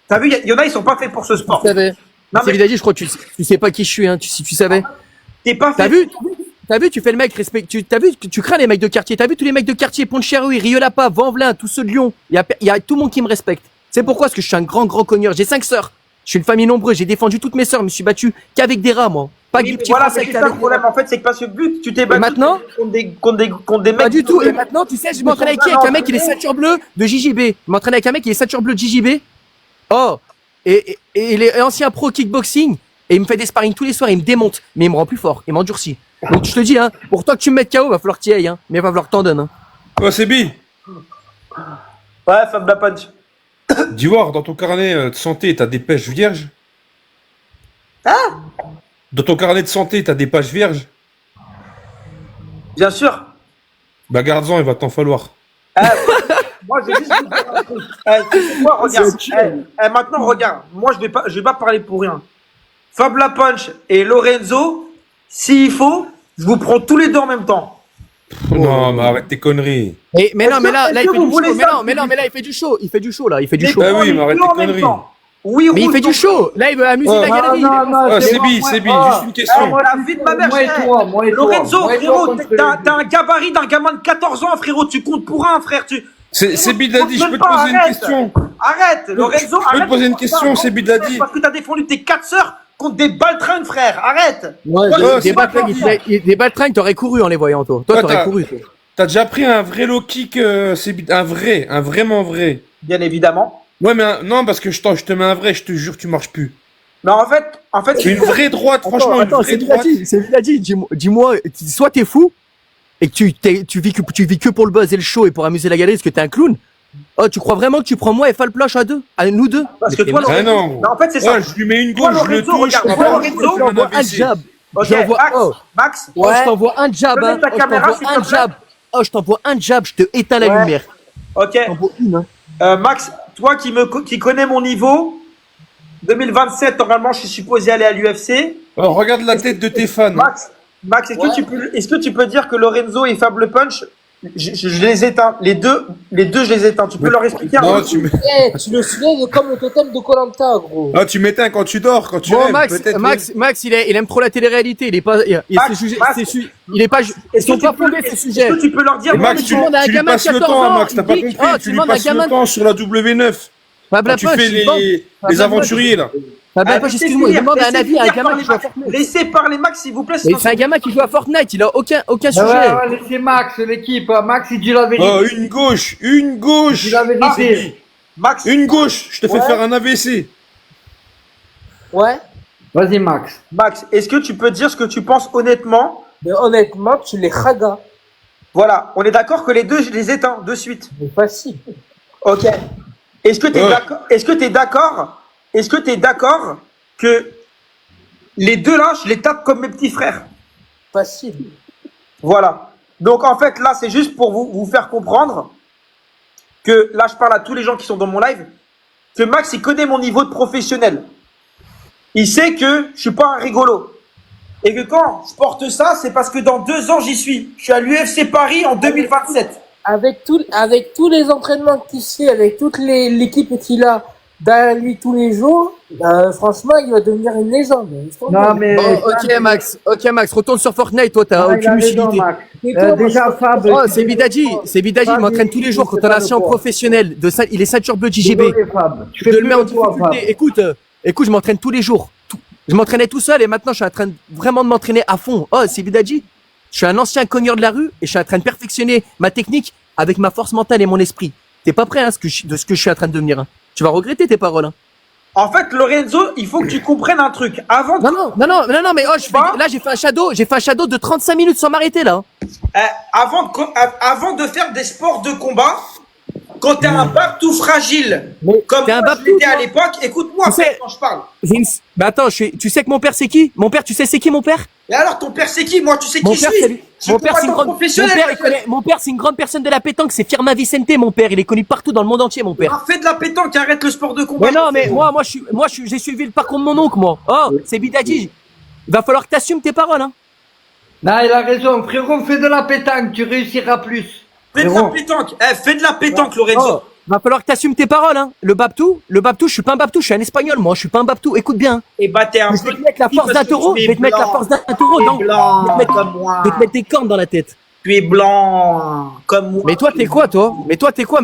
t'as vu, il y en a, ils sont pas faits pour ce sport. Tu savais. Non, C'est mais Vidadi, je crois que tu sais pas qui je suis, hein, si tu savais. t'es pas T'as fait. vu, tu fais le mec, t'as vu, tu crains les mecs de quartier, t'as vu tous les mecs de quartier, Pont-de-Charouille, Rieux-la-Pave, Vanvelin, tous ceux de Lyon. Il y a tout le monde qui me respecte. C'est pourquoi? Parce que je suis un grand cogneur. J'ai 5 sœurs. Je suis une famille nombreuse. J'ai défendu toutes mes sœurs. Je me suis battu qu'avec des rats, moi. Pas Oui, du mais petit voilà, français mais qui c'est ça avec le des problème, rats. en fait, c'est que pas ce but, tu t'es battu maintenant contre des mecs. Pas du tout. Et maintenant, tu sais, je m'entraîne avec qui? Avec un mec qui est ceinture bleue de JJB. Je m'entraîne avec un mec qui est ceinture bleue de JJB. Oh. Et il est ancien pro kickboxing. Et il me fait des sparring tous les soirs. Il me démonte. Mais il me rend plus fort. Il m'endurcit. Donc, je te dis, hein, pour toi que tu me mettes KO, va falloir que tu y ailles, hein. Mais va falloir que t'en donnes, hein. Oh, c'est bi. Ouais, Fab la punch. D'Ivoire, dans ton carnet de santé, t'as des pêches vierges? Dans ton carnet de santé, t'as des pages vierges? Bien sûr. Bah, garde-en, il va t'en falloir. Moi, je vais juste vous dire un truc. Tu sais quoi, regarde. Maintenant, regarde. Moi, je vais pas parler pour rien. Fab la punch et Lorenzo, s'il faut, je vous prends tous les deux en même temps. Non, mais arrête tes conneries. Mais non, mais là, Est-ce il que fait vous du voulez show. ça Mais là, il fait du show. Il fait du show, là. Il fait du Les show. Bah prends oui, les mais arrête deux tes en même conneries. temps. Oui, Mais il rouge, fait du donc- show. Là, il veut amuser Oh. la galerie. Ah, c'est bi, juste une question. La vie de ma mère, Lorenzo, frérot, t'as un gabarit d'un gamin de 14 ans, frérot, tu comptes pour un, frère. C'est Bidadi, je peux te Pas, poser une arrête. question. Arrête, Lorenzo, Je peux te poser une question, c'est Bidadi. Parce que t'as défendu tes 4 sœurs contre des baltringues, frère. Arrête. Ouais, Oh, des c'est pas baltringues, t'aurais couru en les voyant, toi. Toi, Ouais, t'aurais t'as- couru, toi. T'as déjà pris un vrai low kick, un vraiment vrai. Bien évidemment. Ouais, mais non, parce que je te mets un vrai, je te jure, tu marches plus. Mais en fait, Une vraie droite, franchement, Attends, une vraie c'est droite. Vidadi. Dis-moi, soit t'es fou, et que tu vis que pour le buzz et le show et pour amuser la galerie, parce que t'es un clown. Oh, tu crois vraiment que tu prends moi et Falploche à deux? À nous deux? parce que Mais toi, t'es Ah Lorenzo, non. non, en fait, c'est ça. Ouais, je lui mets une Toi, gauche, je le Lorenzo, touche. regarde, je toi, prends Lorenzo, un j'envoie un AVC. jab. Ok, J'envoie- oh. Max, Oh, je t'envoie un jab, Peux hein. mettre ta Oh, je caméra, t'envoie s'il un te plaît jab. Oh, je t'envoie un jab, je te éteins la Ouais. lumière. ok. Je t'envoie une, hein. Max, toi qui connais mon niveau, 2027, normalement, je suis supposé aller à l'UFC. Oh, regarde la tête de tes fans. Max, est-ce que tu peux dire que Lorenzo et Fab le Punch, je les éteins. Les deux, je les éteins. Tu peux leur expliquer un Non, peu Tu le soulèves comme le totem de Koh-Lanta, gros. Ah, tu m'éteins quand tu dors, quand tu Bon, rêves, Max, peut-être. Max, il aime trop la télé-réalité. Il est pas, Max, il est pas, ils Est-ce sont que pas tu peux- fondés, ces est-ce sujets. que tu peux leur dire, Et moi, Max, mais tu tu, demandes à un tu lui gamin de passes le 14 temps, ans, Max, t'as il pas dit, compris. oh, Tu tu lui demandes à un passes gamin le de- temps sur la W9. Fab Quand tu Lapoche, fais il demande- les Fab aventuriers, là. Fab Lapoche, excuse-moi, il demande un laissez avis à un finir gamin parler qui joue à Max. Fortnite. Laissez parler Max, s'il vous plaît. Et sinon c'est un gamin qui joue à Fortnite, il a aucun sujet. Ouais, laissez Max, l'équipe. Max, il dit la vérité. Oh, une gauche, Il dit la vérité. Max, une gauche, je te fais Ouais. faire un AVC. Ouais. Vas-y, Max. Max, est-ce que tu peux dire ce que tu penses honnêtement? Mais honnêtement, tu les ragas. Voilà, on est d'accord que les deux, je les éteins de suite. C'est facile. Ok. Est-ce que tu es Ouais. d'accord? Est-ce que tu es d'accord que les deux là, je les tape comme mes petits frères? Facile. Voilà. Donc en fait là, c'est juste pour vous faire comprendre que là, je parle à tous les gens qui sont dans mon live, que Max, il connaît mon niveau de professionnel. Il sait que je suis pas un rigolo. Et que quand je porte ça, c'est parce que dans 2 ans, j'y suis. Je suis à l'UFC Paris en 2027. Avec tous les entraînements qu'il fait, avec toute l'équipe qu'il a derrière lui tous les jours, franchement, il va devenir une légende. Non, mais. Bon, ok, Max, retourne sur Fortnite, toi, t'as Ah, il a aucune raison, lucidité. Max. Et toi, Déjà, Fab. Oh, c'est Bidadi, il m'entraîne tous les jours quand on a un ancien professionnel, il est ceinture bleu JGB. Désolé, Fab. Je te le mets en difficulté. Écoute, je m'entraîne tous les jours. Je m'entraînais tout seul et maintenant je suis en train vraiment de m'entraîner à fond. Oh, c'est Bidadi. Je suis un ancien cogneur de la rue et je suis en train de perfectionner ma technique avec ma force mentale et mon esprit. T'es pas prêt, hein, de ce que je suis en train de devenir, hein. Tu vas regretter tes paroles, hein. En fait, Lorenzo, il faut que tu comprennes un truc. Avant de- Non, mais oh, là, j'ai fait un shadow de 35 minutes sans m'arrêter, là. avant de faire des sports de combat, quand t'es un partout fragile, comme t'es un moi, je babtou, l'étais à toi. l'époque, écoute-moi Tu sais- quand je parle. Mais attends, tu sais que mon père c'est qui? Mon père, tu sais c'est qui mon père? Et alors, ton père, c'est qui? Moi, tu sais Mon qui je père, suis? Je suis mon père, c'est une combattant grande, professionnel. mon père, c'est une grande personne de la pétanque, c'est Firmin Vicente, mon père. Il est connu partout dans le monde entier, mon père. Ah, fais de la pétanque, arrête le sport de combat. Mais non, mais j'ai suivi le parcours de mon oncle, moi. Oh, c'est Bidadi. Il va falloir que t'assumes tes paroles, hein. Non, il a raison. Frérot, fais de la pétanque, tu réussiras plus. Fais de la Frérot. pétanque. Fais de la pétanque, Lorenzo. Oh, va falloir que t'assumes tes paroles, hein. Le Baptou, je suis pas un Baptou, je suis un espagnol, moi, je suis pas un Baptou. Écoute bien. Et bah, t'es un Je peu. vais te mettre la force d'un taureau, je vais te mettre la force d'un taureau dans. Blanc, comme moi. Je vais te mettre des cornes dans la tête. Tu es blanc, comme moi. Mais toi, t'es quoi, toi? Mais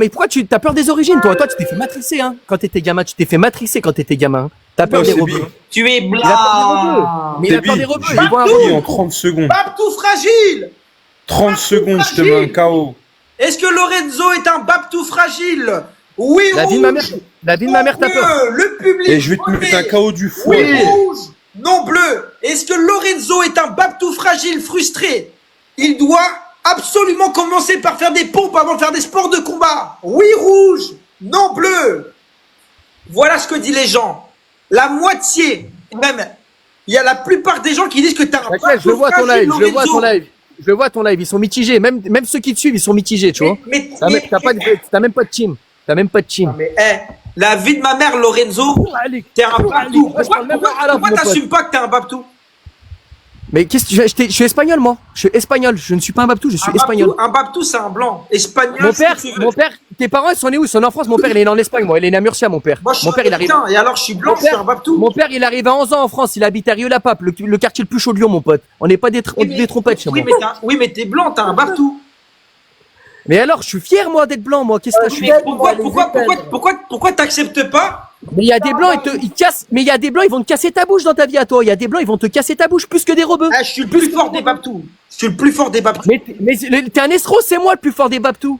pourquoi tu t'as peur des origines, toi? Toi, tu t'es fait matricer, hein. Quand t'étais gamin, tu t'es fait matricer quand t'étais gamin. Hein. T'as peur Non, des c'est rebeux. bien. Tu es Il a peur des rebeux. blanc. Mais il a peur des rebeux. Il voit un Oui, rebeu. en 30 secondes. Baptou fragile. 30 secondes, je te mets un KO. Est-ce que Lorenzo est un Baptou fragile? Oui, La vie de ma mère, t'as peur. Le public. Et je vais te mettre un KO du fou. Oui, rouge. Non, bleu. Est-ce que Lorenzo est un Baptou fragile frustré? Il doit absolument commencer par faire des pompes avant de faire des sports de combat. Oui, rouge. Non, bleu. Voilà ce que disent les gens. La moitié, même, il y a la plupart des gens qui disent que t'as un T'inquiète, Baptou je le vois ton fragile, live, je le vois Lorenzo. ton live. Je le vois ton live, ils sont mitigés. Même ceux qui te suivent, ils sont mitigés, tu vois. T'as même pas de team. T'as même pas de team. Mais, la vie de ma mère, Lorenzo, t'es un Baptou. Je parle même pas arabe, Pourquoi mon pote. t'assumes pas que t'es un Baptou? Mais qu'est-ce que je suis espagnol, moi. Je suis espagnol. Je ne suis pas un Baptou, je suis espagnol. Un Baptou, c'est un blanc. Espagnol, Mon père, tes parents, ils sont nés où? Ils sont nés en France. Mon père, il est né en Espagne, moi. Il est né à Murcia, mon père. Moi, je suis Mon père, il arrive. américain, et alors je suis blanc, je suis un Baptou. Mon père, il arrive à 11 ans en France. Il habite à Rieux-la-Pape, le quartier le plus chaud de Lyon, mon pote. On n'est pas des trompettes chez moi. Oui, mais t'es blanc, t'as un Baptou. Mais alors, je suis fier, moi, d'être blanc, moi. Qu'est-ce que je suis Mais pourquoi t'acceptes pas? Mais il y a des blancs, ils cassent. Mais il y a des blancs, ils vont te casser ta bouche dans ta vie à toi. Il y a des blancs, ils vont te casser ta bouche plus que des rebeux. Je suis le plus fort des Baptous. Je suis le plus fort des Baptous. Mais t'es un escroc, c'est moi le plus fort des Baptous.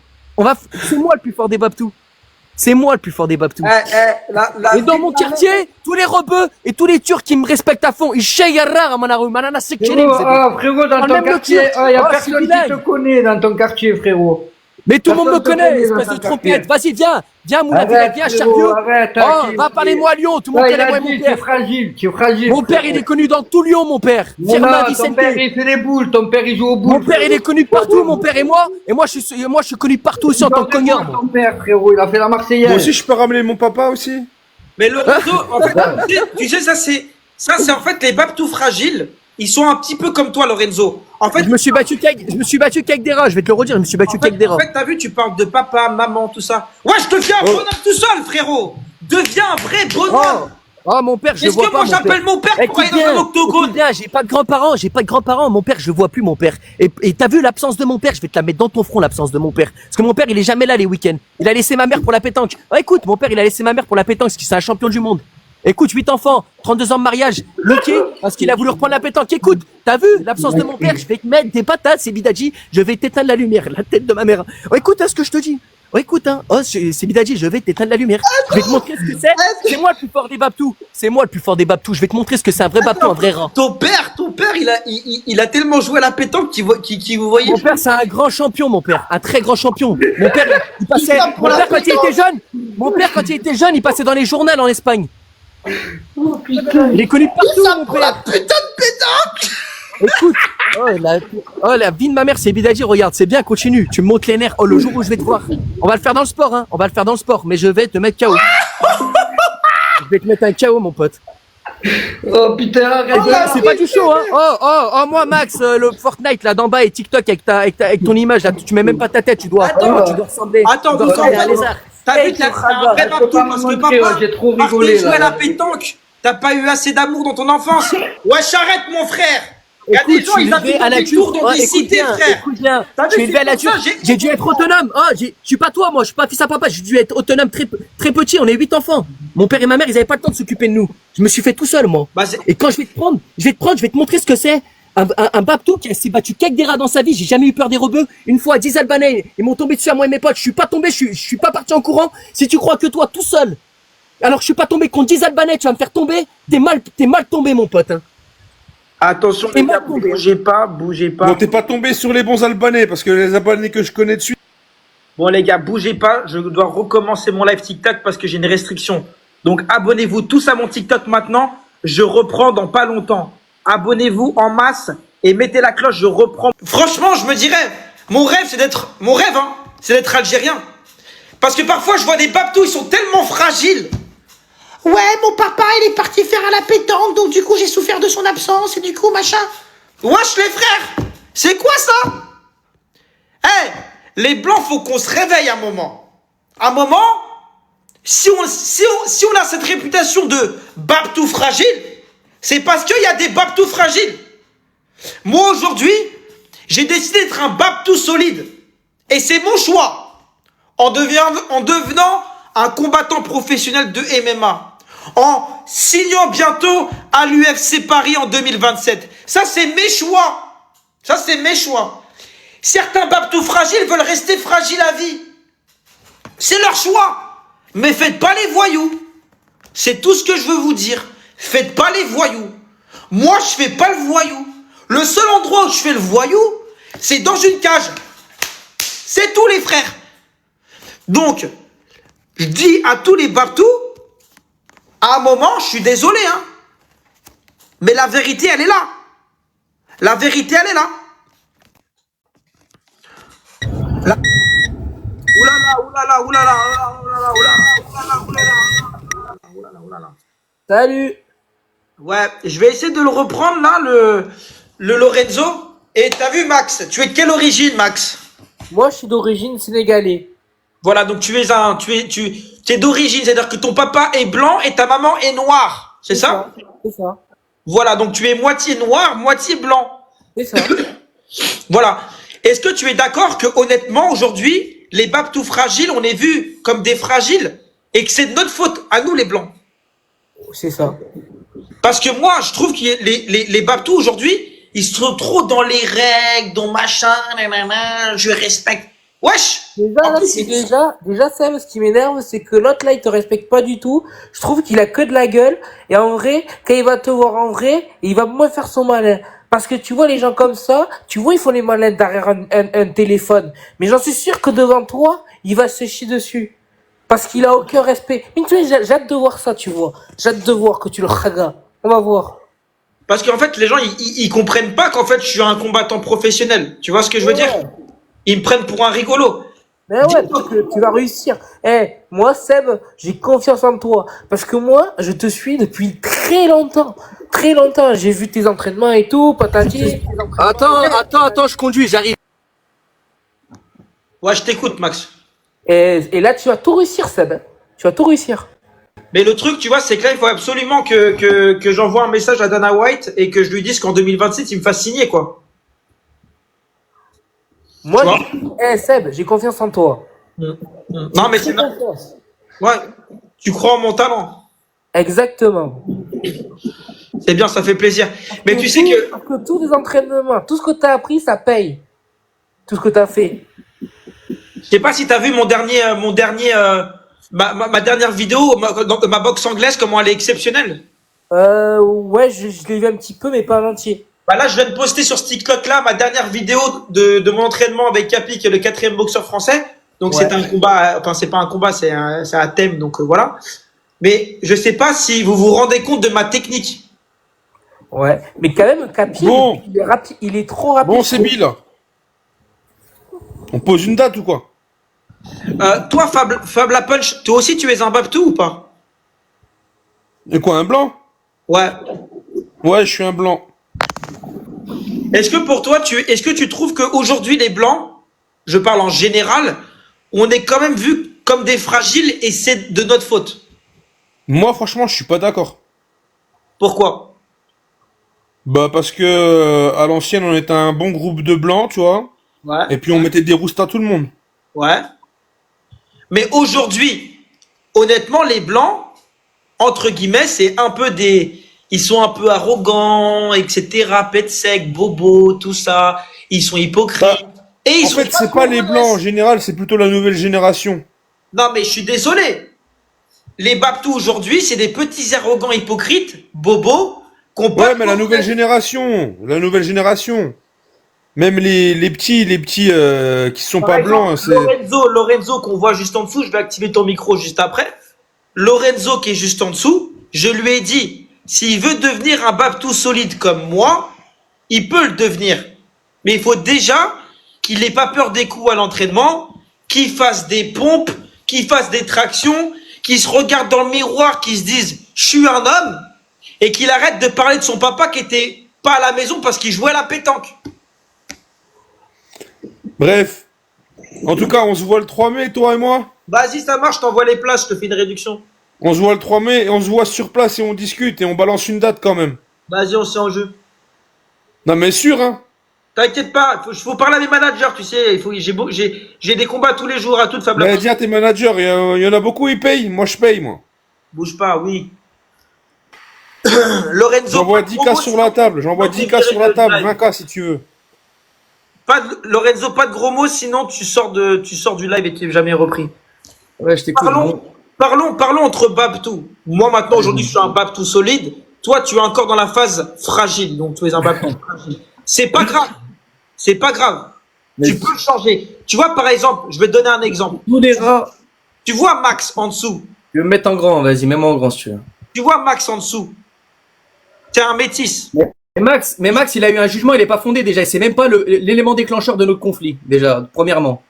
C'est moi le plus fort des Baptous. C'est moi le plus fort des Baptous. Et dans mon quartier, tous les rebeux et tous les Turcs qui me respectent à fond, ils chayarra à Manaru, Manana Sekchelim. Frérot, dans ton quartier, il y a personne qui te connaît dans ton quartier, frérot. Mais tout le monde me connaît, espèce de trompette. Vas-y, viens, Moulin, viens, Charvieux. Va parler moi à Lyon, tout le monde connaît moi mon père. Tu es fragile. Mon père, il est connu dans tout Lyon, mon père. Ton père, il fait les boules, ton père, il joue aux boules. Mon père, il est connu partout, mon père et moi. Et moi, je suis connu partout aussi en tant que cognard. Ton père, frérot, il a fait la Marseillaise. Moi aussi, je peux ramener mon papa aussi. Mais Lorenzo, en fait, tu sais, ça c'est en fait les Baptous fragiles. Ils sont un petit peu comme toi, Lorenzo. En fait, je me suis battu qu'avec des rats, je vais te le redire, je me suis battu qu'avec des rats. En fait, t'as vu, tu parles de papa, maman, tout ça. Ouais, je deviens un bonhomme tout seul, frérot. Deviens un vrai bonhomme. Oh, mon père, je vois pas. Est-ce que moi j'appelle mon père pour aller dans un octogone? J'ai pas de grands-parents, mon père, je vois plus mon père. Et t'as vu l'absence de mon père, je vais te la mettre dans ton front, l'absence de mon père. Parce que mon père, il est jamais là les week-ends. Il a laissé ma mère pour la pétanque. Oh, écoute, mon père, il a laissé ma mère pour la pétanque, parce que c'est un champion du monde. Écoute, 8 enfants, 32 ans de mariage, bloqué, parce qu'il a voulu reprendre la pétanque. Écoute, t'as vu l'absence de mon père, je vais te mettre des patates, c'est Bidadji, je vais t'éteindre la lumière, la tête de ma mère. Oh, écoute, ce que je te dis. Oh, écoute, c'est Bidadji, je vais t'éteindre la lumière. Je vais te montrer ce que c'est. C'est moi le plus fort des Baptous. C'est moi le plus fort des Baptous. Je vais te montrer ce que c'est un vrai Baptou, un vrai rat. Ton père, il a tellement joué à la pétanque qu'il vous voyait. Mon père, c'est un grand champion, mon père. Un très grand champion. Mon père, il passait, mon père, quand il était jeune, il passait dans les journaux en Espagne. Il est connu partout, mon père. La putain de pétanque. Écoute, la vie de ma mère, c'est Bidadji, regarde, c'est bien, continue. Tu me montres les nerfs. Oh, le jour où je vais te voir. On va le faire dans le sport, hein. On va le faire dans le sport, mais je vais te mettre KO. Je vais te mettre un KO, mon pote. Oh putain, arrête. C'est pas du show, hein. Moi, Max, le Fortnite, là, d'en bas, et TikTok avec ton image, là, tu mets même pas ta tête, tu dois ressembler. Attends, tu dois ressembler à un lézard. T'as vu, t'as un vrai Baptou, parce que papa, j'ai trop parce que rigolé, tu jouais à là. la pétanque, t'as pas eu assez d'amour dans ton enfance. Wesh, arrête, mon frère. Il y a des Écoute, gens, ils habitent des tours dans des cités, frère. Écoute bien, T'as vu, je suis élevé à la c'est pour nature. ça, J'ai dû être autonome. Je suis pas toi, moi, je suis pas fils à papa. J'ai dû être autonome très petit. On est 8 enfants. Mon père et ma mère, ils avaient pas le temps de s'occuper de nous. Je me suis fait tout seul, moi. Et quand je vais te montrer ce que c'est. Un Baptou qui s'est battu qu'avec des rats dans sa vie. J'ai jamais eu peur des rebeux. Une fois, 10 Albanais, ils m'ont tombé dessus à moi et mes potes. Je suis pas tombé, je suis pas parti en courant. Si tu crois que toi, tout seul, alors je suis pas tombé contre 10 Albanais, tu vas me faire tomber. T'es mal tombé, mon pote, hein. Attention, les gars, bougez pas. Bon, t'es pas tombé sur les bons Albanais, parce que les Albanais que je connais dessus. Bon, les gars, bougez pas. Je dois recommencer mon live TikTok parce que j'ai une restriction. Donc, abonnez-vous tous à mon TikTok maintenant. Je reprends dans pas longtemps. Abonnez-vous en masse et mettez la cloche, je reprends. Franchement, je me dirais, mon rêve, c'est d'être algérien. Parce que parfois, je vois des Baptous, ils sont tellement fragiles. Ouais, mon papa, il est parti faire à la pétanque, donc du coup, j'ai souffert de son absence, et du coup, machin. Wesh les frères, c'est quoi ça? Eh, les blancs, faut qu'on se réveille un moment. Un moment, si on a cette réputation de Babtou fragile, c'est parce qu'il y a des Babtou fragiles. Moi aujourd'hui, j'ai décidé d'être un Babtou solide. Et c'est mon choix. En devenant un combattant professionnel de MMA. En signant bientôt à l'UFC Paris en 2027. Ça, c'est mes choix. Ça, c'est mes choix. Certains Babtou fragiles veulent rester fragiles à vie. C'est leur choix. Mais faites pas les voyous. C'est tout ce que je veux vous dire. Faites pas les voyous. Moi, je fais pas le voyou. Le seul endroit où je fais le voyou, c'est dans une cage. C'est tout, les frères. Donc, je dis à tous les Babtous, à un moment, je suis désolé, hein. Mais la vérité, elle est là. La vérité, elle est là. Oulala, oulala, oulala, oulala, oulala, oulala. Salut. Ouais, je vais essayer de le reprendre là, le Lorenzo. Et t'as vu Max, tu es de quelle origine Max? Moi, je suis d'origine sénégalaise. Voilà, donc tu es d'origine, c'est-à-dire que ton papa est blanc et ta maman est noire, c'est ça? C'est ça. Voilà, donc tu es moitié noir, moitié blanc. C'est ça. Voilà. Est-ce que tu es d'accord que honnêtement aujourd'hui, les Babtous fragiles, on est vus comme des fragiles et que c'est de notre faute, à nous les blancs? C'est ça. Parce que moi, je trouve que les Babtous aujourd'hui, ils se trouvent trop dans les règles, dans machin, nanana, je respecte. Wesh! Déjà, Sam, ce qui m'énerve, c'est que l'autre là, il te respecte pas du tout. Je trouve qu'il a que de la gueule. Et en vrai, quand il va te voir en vrai, il va moins faire son malin. Parce que tu vois, les gens comme ça, tu vois, ils font les malins derrière un téléphone. Mais j'en suis sûr que devant toi, il va se chier dessus. Parce qu'il a aucun respect. Mais tu vois, j'ai hâte de voir ça, tu vois. J'ai hâte de voir que tu le khaga. On va voir. Parce qu'en fait, les gens, ils comprennent pas qu'en fait, je suis un combattant professionnel. Tu vois ce que je veux dire? Ils me prennent pour un rigolo. Mais ouais, tu vas réussir. Moi, Seb, j'ai confiance en toi. Parce que moi, je te suis depuis très longtemps. Très longtemps. J'ai vu tes entraînements et tout, patati. Attends, je conduis, j'arrive. Ouais, je t'écoute, Max. Et là, tu vas tout réussir, Seb. Tu vas tout réussir. Mais le truc, tu vois, c'est que là, il faut absolument que j'envoie un message à Dana White et que je lui dise qu'en 2027, il me fasse signer, quoi. Moi, Seb, j'ai confiance en toi. Non, mais c'est... Ouais, tu crois en mon talent. Exactement. C'est bien, ça fait plaisir. Mais tu sais que tous les entraînements, tout ce que tu as appris, ça paye. Tout ce que tu as fait. Je sais pas si tu as vu ma dernière vidéo, ma boxe anglaise, comment elle est exceptionnelle. Ouais, je l'ai vu un petit peu, mais pas en entier. Bah là, je viens de poster sur ce TikTok-là ma dernière vidéo de mon entraînement avec Capi, qui est le 4e boxeur français. Donc c'est un combat, enfin c'est pas un combat, c'est un thème, donc voilà. Mais je sais pas si vous vous rendez compte de ma technique. Ouais, mais quand même, Capi, il est rapide, il est trop rapide. Bon, c'est Bill. On pose une date ou quoi? Toi, Fab La Punch, toi aussi tu es un Babtou ou pas? Et quoi, un blanc? Ouais. Ouais, je suis un blanc. Est-ce que pour toi, est-ce que tu trouves qu'aujourd'hui les blancs, je parle en général, on est quand même vus comme des fragiles et c'est de notre faute? Moi, franchement, je suis pas d'accord. Pourquoi? Bah parce que à l'ancienne, on était un bon groupe de blancs, tu vois. Ouais. Et puis on mettait des roustes à tout le monde. Ouais. Mais aujourd'hui, honnêtement, les blancs, entre guillemets, c'est un peu ils sont un peu arrogants, etc. Pète sec, bobo, tout ça. Ils sont hypocrites. Et en fait, c'est pas les blancs en général, c'est plutôt la nouvelle génération. Non, mais je suis désolé. Les Babtous aujourd'hui, c'est des petits arrogants hypocrites, bobos, ouais, mais la nouvelle génération. Même les petits qui sont pas blancs, c'est... Lorenzo qu'on voit juste en dessous, je vais activer ton micro juste après. Lorenzo qui est juste en dessous, je lui ai dit, s'il veut devenir un Babtou solide comme moi, il peut le devenir. Mais il faut déjà qu'il n'ait pas peur des coups à l'entraînement, qu'il fasse des pompes, qu'il fasse des tractions, qu'il se regarde dans le miroir, qu'il se dise, je suis un homme, et qu'il arrête de parler de son papa qui était pas à la maison parce qu'il jouait à la pétanque. Bref. En tout cas, on se voit le 3 mai, toi et moi. Vas-y, ça marche, je t'envoie les places, je te fais une réduction. On se voit le 3 mai et on se voit sur place et on discute et on balance une date quand même. Vas-y, on se en jeu. Non mais sûr, hein. T'inquiète pas, faut parler à mes managers, tu sais. J'ai des combats tous les jours à toute fable. Mais dis à tes managers, il y en a beaucoup, ils payent. Moi, je paye, moi. Bouge pas, oui. Lorenzo. J'envoie 10K sur la table. J'envoie 10K sur la table. 20K si tu veux. Lorenzo, pas de gros mots, sinon tu sors du live et tu n'es jamais repris. Ouais, je t'écoute. Parlons entre Babtou. Moi, maintenant, aujourd'hui, je suis un Babtou solide. Toi, tu es encore dans la phase fragile. Donc, tu es un Babtou fragile. C'est pas grave. C'est pas grave. Tu peux le changer. Tu vois, par exemple, je vais te donner un exemple. Tu vois Max en dessous. Je vais me mettre en grand, vas-y, mets-moi en grand si tu veux. Tu vois Max en dessous. T'es un métis. Mais Max, il a eu un jugement, il est pas fondé déjà. C'est même pas l'élément déclencheur de notre conflit, déjà, premièrement.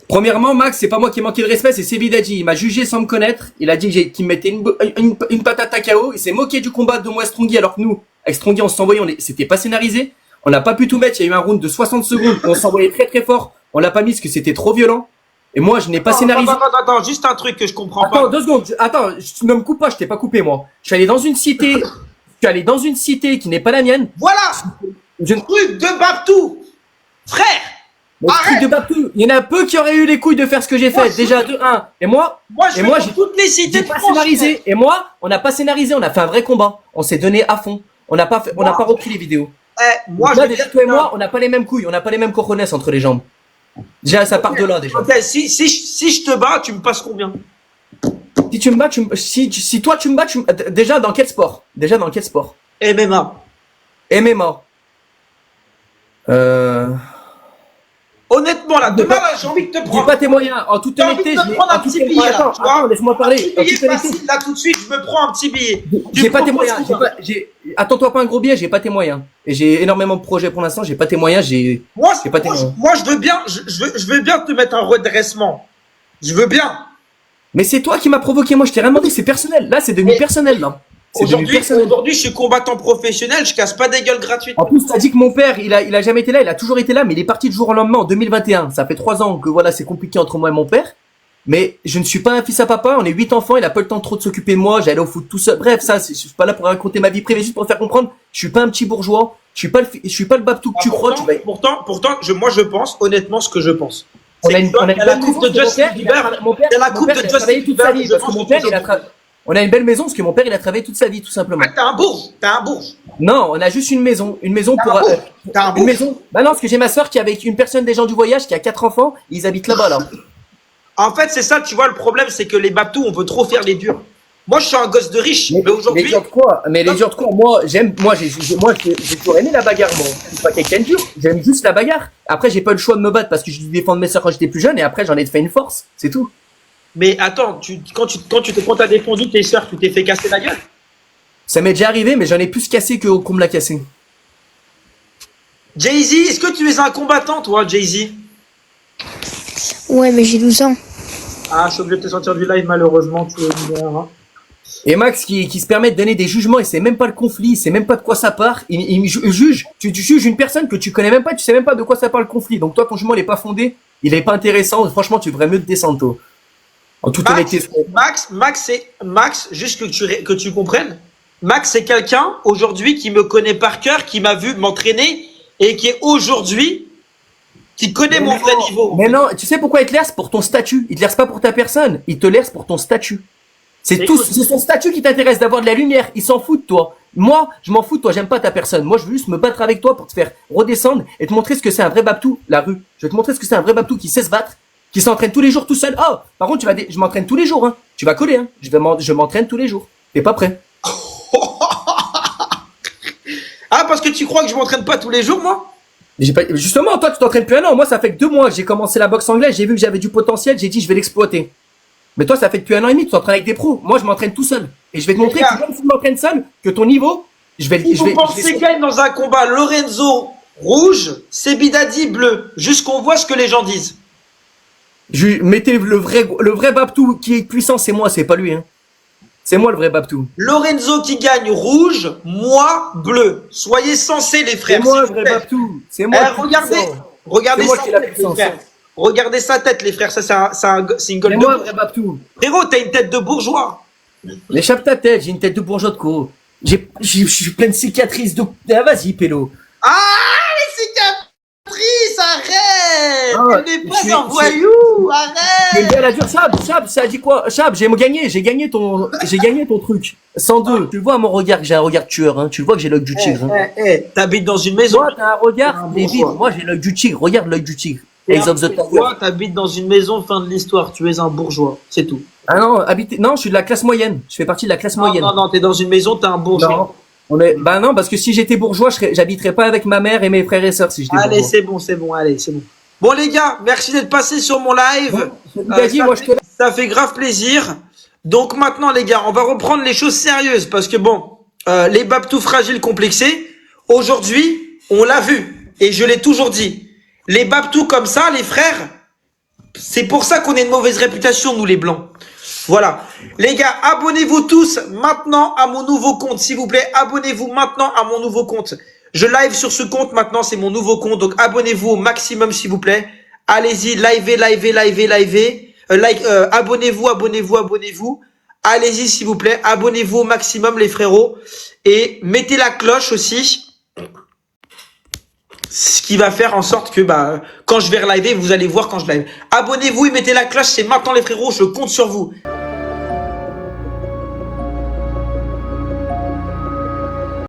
Premièrement, Max, c'est pas moi qui ai manqué de respect, c'est Sebidadji. Il m'a jugé sans me connaître. Il a dit qu'il me mettait une patate à KO. Il s'est moqué du combat de moi et Strongy, alors que nous, avec Strongy, on s'envoyait, c'était pas scénarisé. On n'a pas pu tout mettre. Il y a eu un round de 60 secondes. On s'envoyait très très fort. On l'a pas mis parce que c'était trop violent. Et moi, je n'ai pas scénarisé. Attends, juste un truc que je comprends pas. Attends, 2 secondes. Attends, ne me coupe pas, je t'ai pas coupé, moi. Je suis allé dans une cité. Je suis allé dans une cité qui n'est pas la mienne. Voilà! Truc de Babtou! Frère! Truc de Babtou. Il y en a peu qui auraient eu les couilles de faire ce que j'ai fait. Déjà, de 1. Et moi, j'ai toutes les cités de pas France. scénarisé. Et moi, on n'a pas scénarisé, on a fait un vrai combat. On s'est donné à fond. On n'a pas repris les vidéos. Moi, là, déjà, toi et moi, on n'a pas les mêmes couilles, on n'a pas les mêmes cojones entre les jambes. Déjà, ça part de là, déjà. Ok, si je te bats, tu me passes combien? Si tu me bats, si toi tu me bats, déjà dans quel sport? MMA. MMA. Honnêtement, là, demain, là, j'ai envie de te prendre. Dis pas tes moyens. En toute honnêteté, je vais prendre un petit billet. Attends, laisse-moi parler. Un petit billet facile, là, tout de suite, je me prends un petit billet. J'ai pas tes moyens. Attends-toi pas un gros billet, j'ai pas tes moyens. Et j'ai énormément de projets pour l'instant, j'ai pas tes moyens, j'ai pas tes moyens. Moi, je veux bien, je veux bien te mettre un redressement. Je veux bien. Mais c'est toi qui m'as provoqué, moi, je t'ai rien demandé, c'est personnel. Là, c'est devenu personnel, là. Aujourd'hui, je suis combattant professionnel, je casse pas des gueules gratuites. En plus, t'as dit que mon père, il a jamais été là, il a toujours été là, mais il est parti du jour au lendemain en 2021. Ça fait 3 ans que voilà, c'est compliqué entre moi et mon père. Mais je ne suis pas un fils à papa, on est 8 enfants, il a pas le temps de trop de s'occuper de moi, j'allais au foot tout seul. Bref, ça, je suis pas là pour raconter ma vie privée, juste pour faire comprendre, je suis pas un petit bourgeois, je suis pas le Babtou que tu crois. Pourtant, moi, je pense, honnêtement, ce que je pense. On a la coupe de Justin Bieber. Mon père, la coupe de Justin Bieber. On a une belle maison parce que mon père, il a travaillé toute sa vie, tout simplement. T'es un bourge. Non, on a juste une maison pour. Une maison. Bah non, parce que j'ai ma soeur qui est avec une personne des gens du voyage qui a 4 enfants, ils habitent là-bas, là. En fait, c'est ça, tu vois, le problème, c'est que les Babtous, on veut trop faire les durs. Moi, je suis un gosse de riche, mais aujourd'hui. Les durs de quoi? Mais les durs de quoi? Moi, j'ai toujours aimé la bagarre, moi. Je suis pas quelqu'un de dur. J'aime juste la bagarre. Après, j'ai pas eu le choix de me battre parce que je défendre mes soeurs quand j'étais plus jeune et après, j'en ai fait une force. C'est tout. Mais attends, quand t'as défendu tes soeurs, tu t'es fait casser la gueule? Ça m'est déjà arrivé, mais j'en ai plus cassé qu'on me l'a cassé. Jay-Z, est-ce que tu es un combattant, toi, Jay-Z? Ouais, mais j'ai 12 ans. Ah, je suis obligé de te sortir du live, malheureusement, tu es mineur, hein. Et Max qui se permet de donner des jugements, il sait même pas le conflit, il sait même pas de quoi ça part, il juge, tu juges une personne que tu connais même pas, tu sais même pas de quoi ça parle le conflit, donc toi ton jugement il est pas fondé, il est pas intéressant, franchement tu devrais mieux te descendre toi. En toute honnêteté. Max, juste que tu comprennes, Max c'est quelqu'un aujourd'hui qui me connaît par cœur, qui m'a vu m'entraîner et qui est aujourd'hui, qui connaît mon vrai niveau. Mais non, tu sais pourquoi il te laisse? Pour ton statut, il te laisse pas pour ta personne, il te laisse pour ton statut. C'est son statut qui t'intéresse, d'avoir de la lumière. Il s'en fout de toi. Moi, je m'en fous de toi. J'aime pas ta personne. Moi, je veux juste me battre avec toi pour te faire redescendre et te montrer ce que c'est un vrai Babtou, la rue. Je vais te montrer ce que c'est un vrai Babtou qui sait se battre, qui s'entraîne tous les jours tout seul. Oh, par contre, je m'entraîne tous les jours, hein. Tu vas coller, hein. Je m'entraîne tous les jours. T'es pas prêt? Ah, parce que tu crois que je m'entraîne pas tous les jours, moi? Justement, toi, tu t'entraînes plus un an. Moi, ça fait que 2 mois que j'ai commencé la boxe anglaise. J'ai vu que j'avais du potentiel. J'ai dit, je vais l'exploiter. Mais toi, ça fait depuis 1 an et demi, tu t'entraînes avec des pros. Moi, je m'entraîne tout seul. Et je vais te montrer que même si tu m'entraînes seul, que ton niveau, Si vous pensez gagne dans un combat Lorenzo rouge, Sebidadji bleu, juste qu'on voit ce que les gens disent. Mettez le vrai Babtou qui est puissant, c'est moi, c'est pas lui, hein. C'est moi le vrai Babtou. Lorenzo qui gagne rouge, moi bleu. Soyez sensés les frères. C'est moi le s'il vous vrai plaît. Babtou. C'est moi. Eh, le plus regardez, puissant. regardez C'est moi sa qui ai la tête les puissance. frères. Regardez sa tête les frères, ça c'est une gueule C'est de moi le bourgeois. vrai Babtou. Frérot, t'as une tête de bourgeois. Échappe ta tête, j'ai une tête de bourgeois de co. Je suis plein de cicatrices de. Ah, vas-y, Pélo. Ah, les cicatrices, arrête. Ah, Tu n'es je pas suis- un je- voyou, J'aime arrête. bien la dure. Chab, ça a dit quoi? Chab, j'ai gagné ton truc. 102. Tu le vois à mon regard que j'ai un regard tueur, hein. Tu le vois que j'ai l'œil du tigre, hein. T'habites dans une maison. Toi, t'as un regard, un les bourgeois. vides. Moi, j'ai l'œil du tigre. Regarde l'œil du tigre. Eyes of the Tiger. Toi, t'habites dans une maison, fin de l'histoire. Tu es un bourgeois, c'est tout. Ah non, je suis de la classe moyenne. Je fais partie de la classe moyenne. Non, t'es dans une maison, t'es un bourgeois. Non. Bah non, parce que si j'étais bourgeois, j'habiterais pas avec ma mère et mes frères et sœurs si j'étais Allez, bourgeois. c'est bon, allez, c'est bon. Bon les gars, merci d'être passés sur mon live. Daddy, moi, je te laisse. Ça fait grave plaisir. Donc maintenant les gars, on va reprendre les choses sérieuses parce que bon, les Babtou fragiles complexés, aujourd'hui, on l'a vu et je l'ai toujours dit. Les Babtou comme ça, les frères, c'est pour ça qu'on a une mauvaise réputation nous les blancs. Voilà. Les gars, abonnez-vous tous maintenant à mon nouveau compte, s'il vous plaît. Abonnez-vous maintenant à mon nouveau compte. Je live sur ce compte maintenant, c'est mon nouveau compte. Donc abonnez-vous au maximum, s'il vous plaît. Allez-y, livez. Abonnez-vous. Allez-y, s'il vous plaît. Abonnez-vous au maximum, les frérots. Et mettez la cloche aussi. Ce qui va faire en sorte que quand je vais reliver, vous allez voir quand je live. Abonnez-vous et mettez la cloche, c'est maintenant les frérots, je compte sur vous.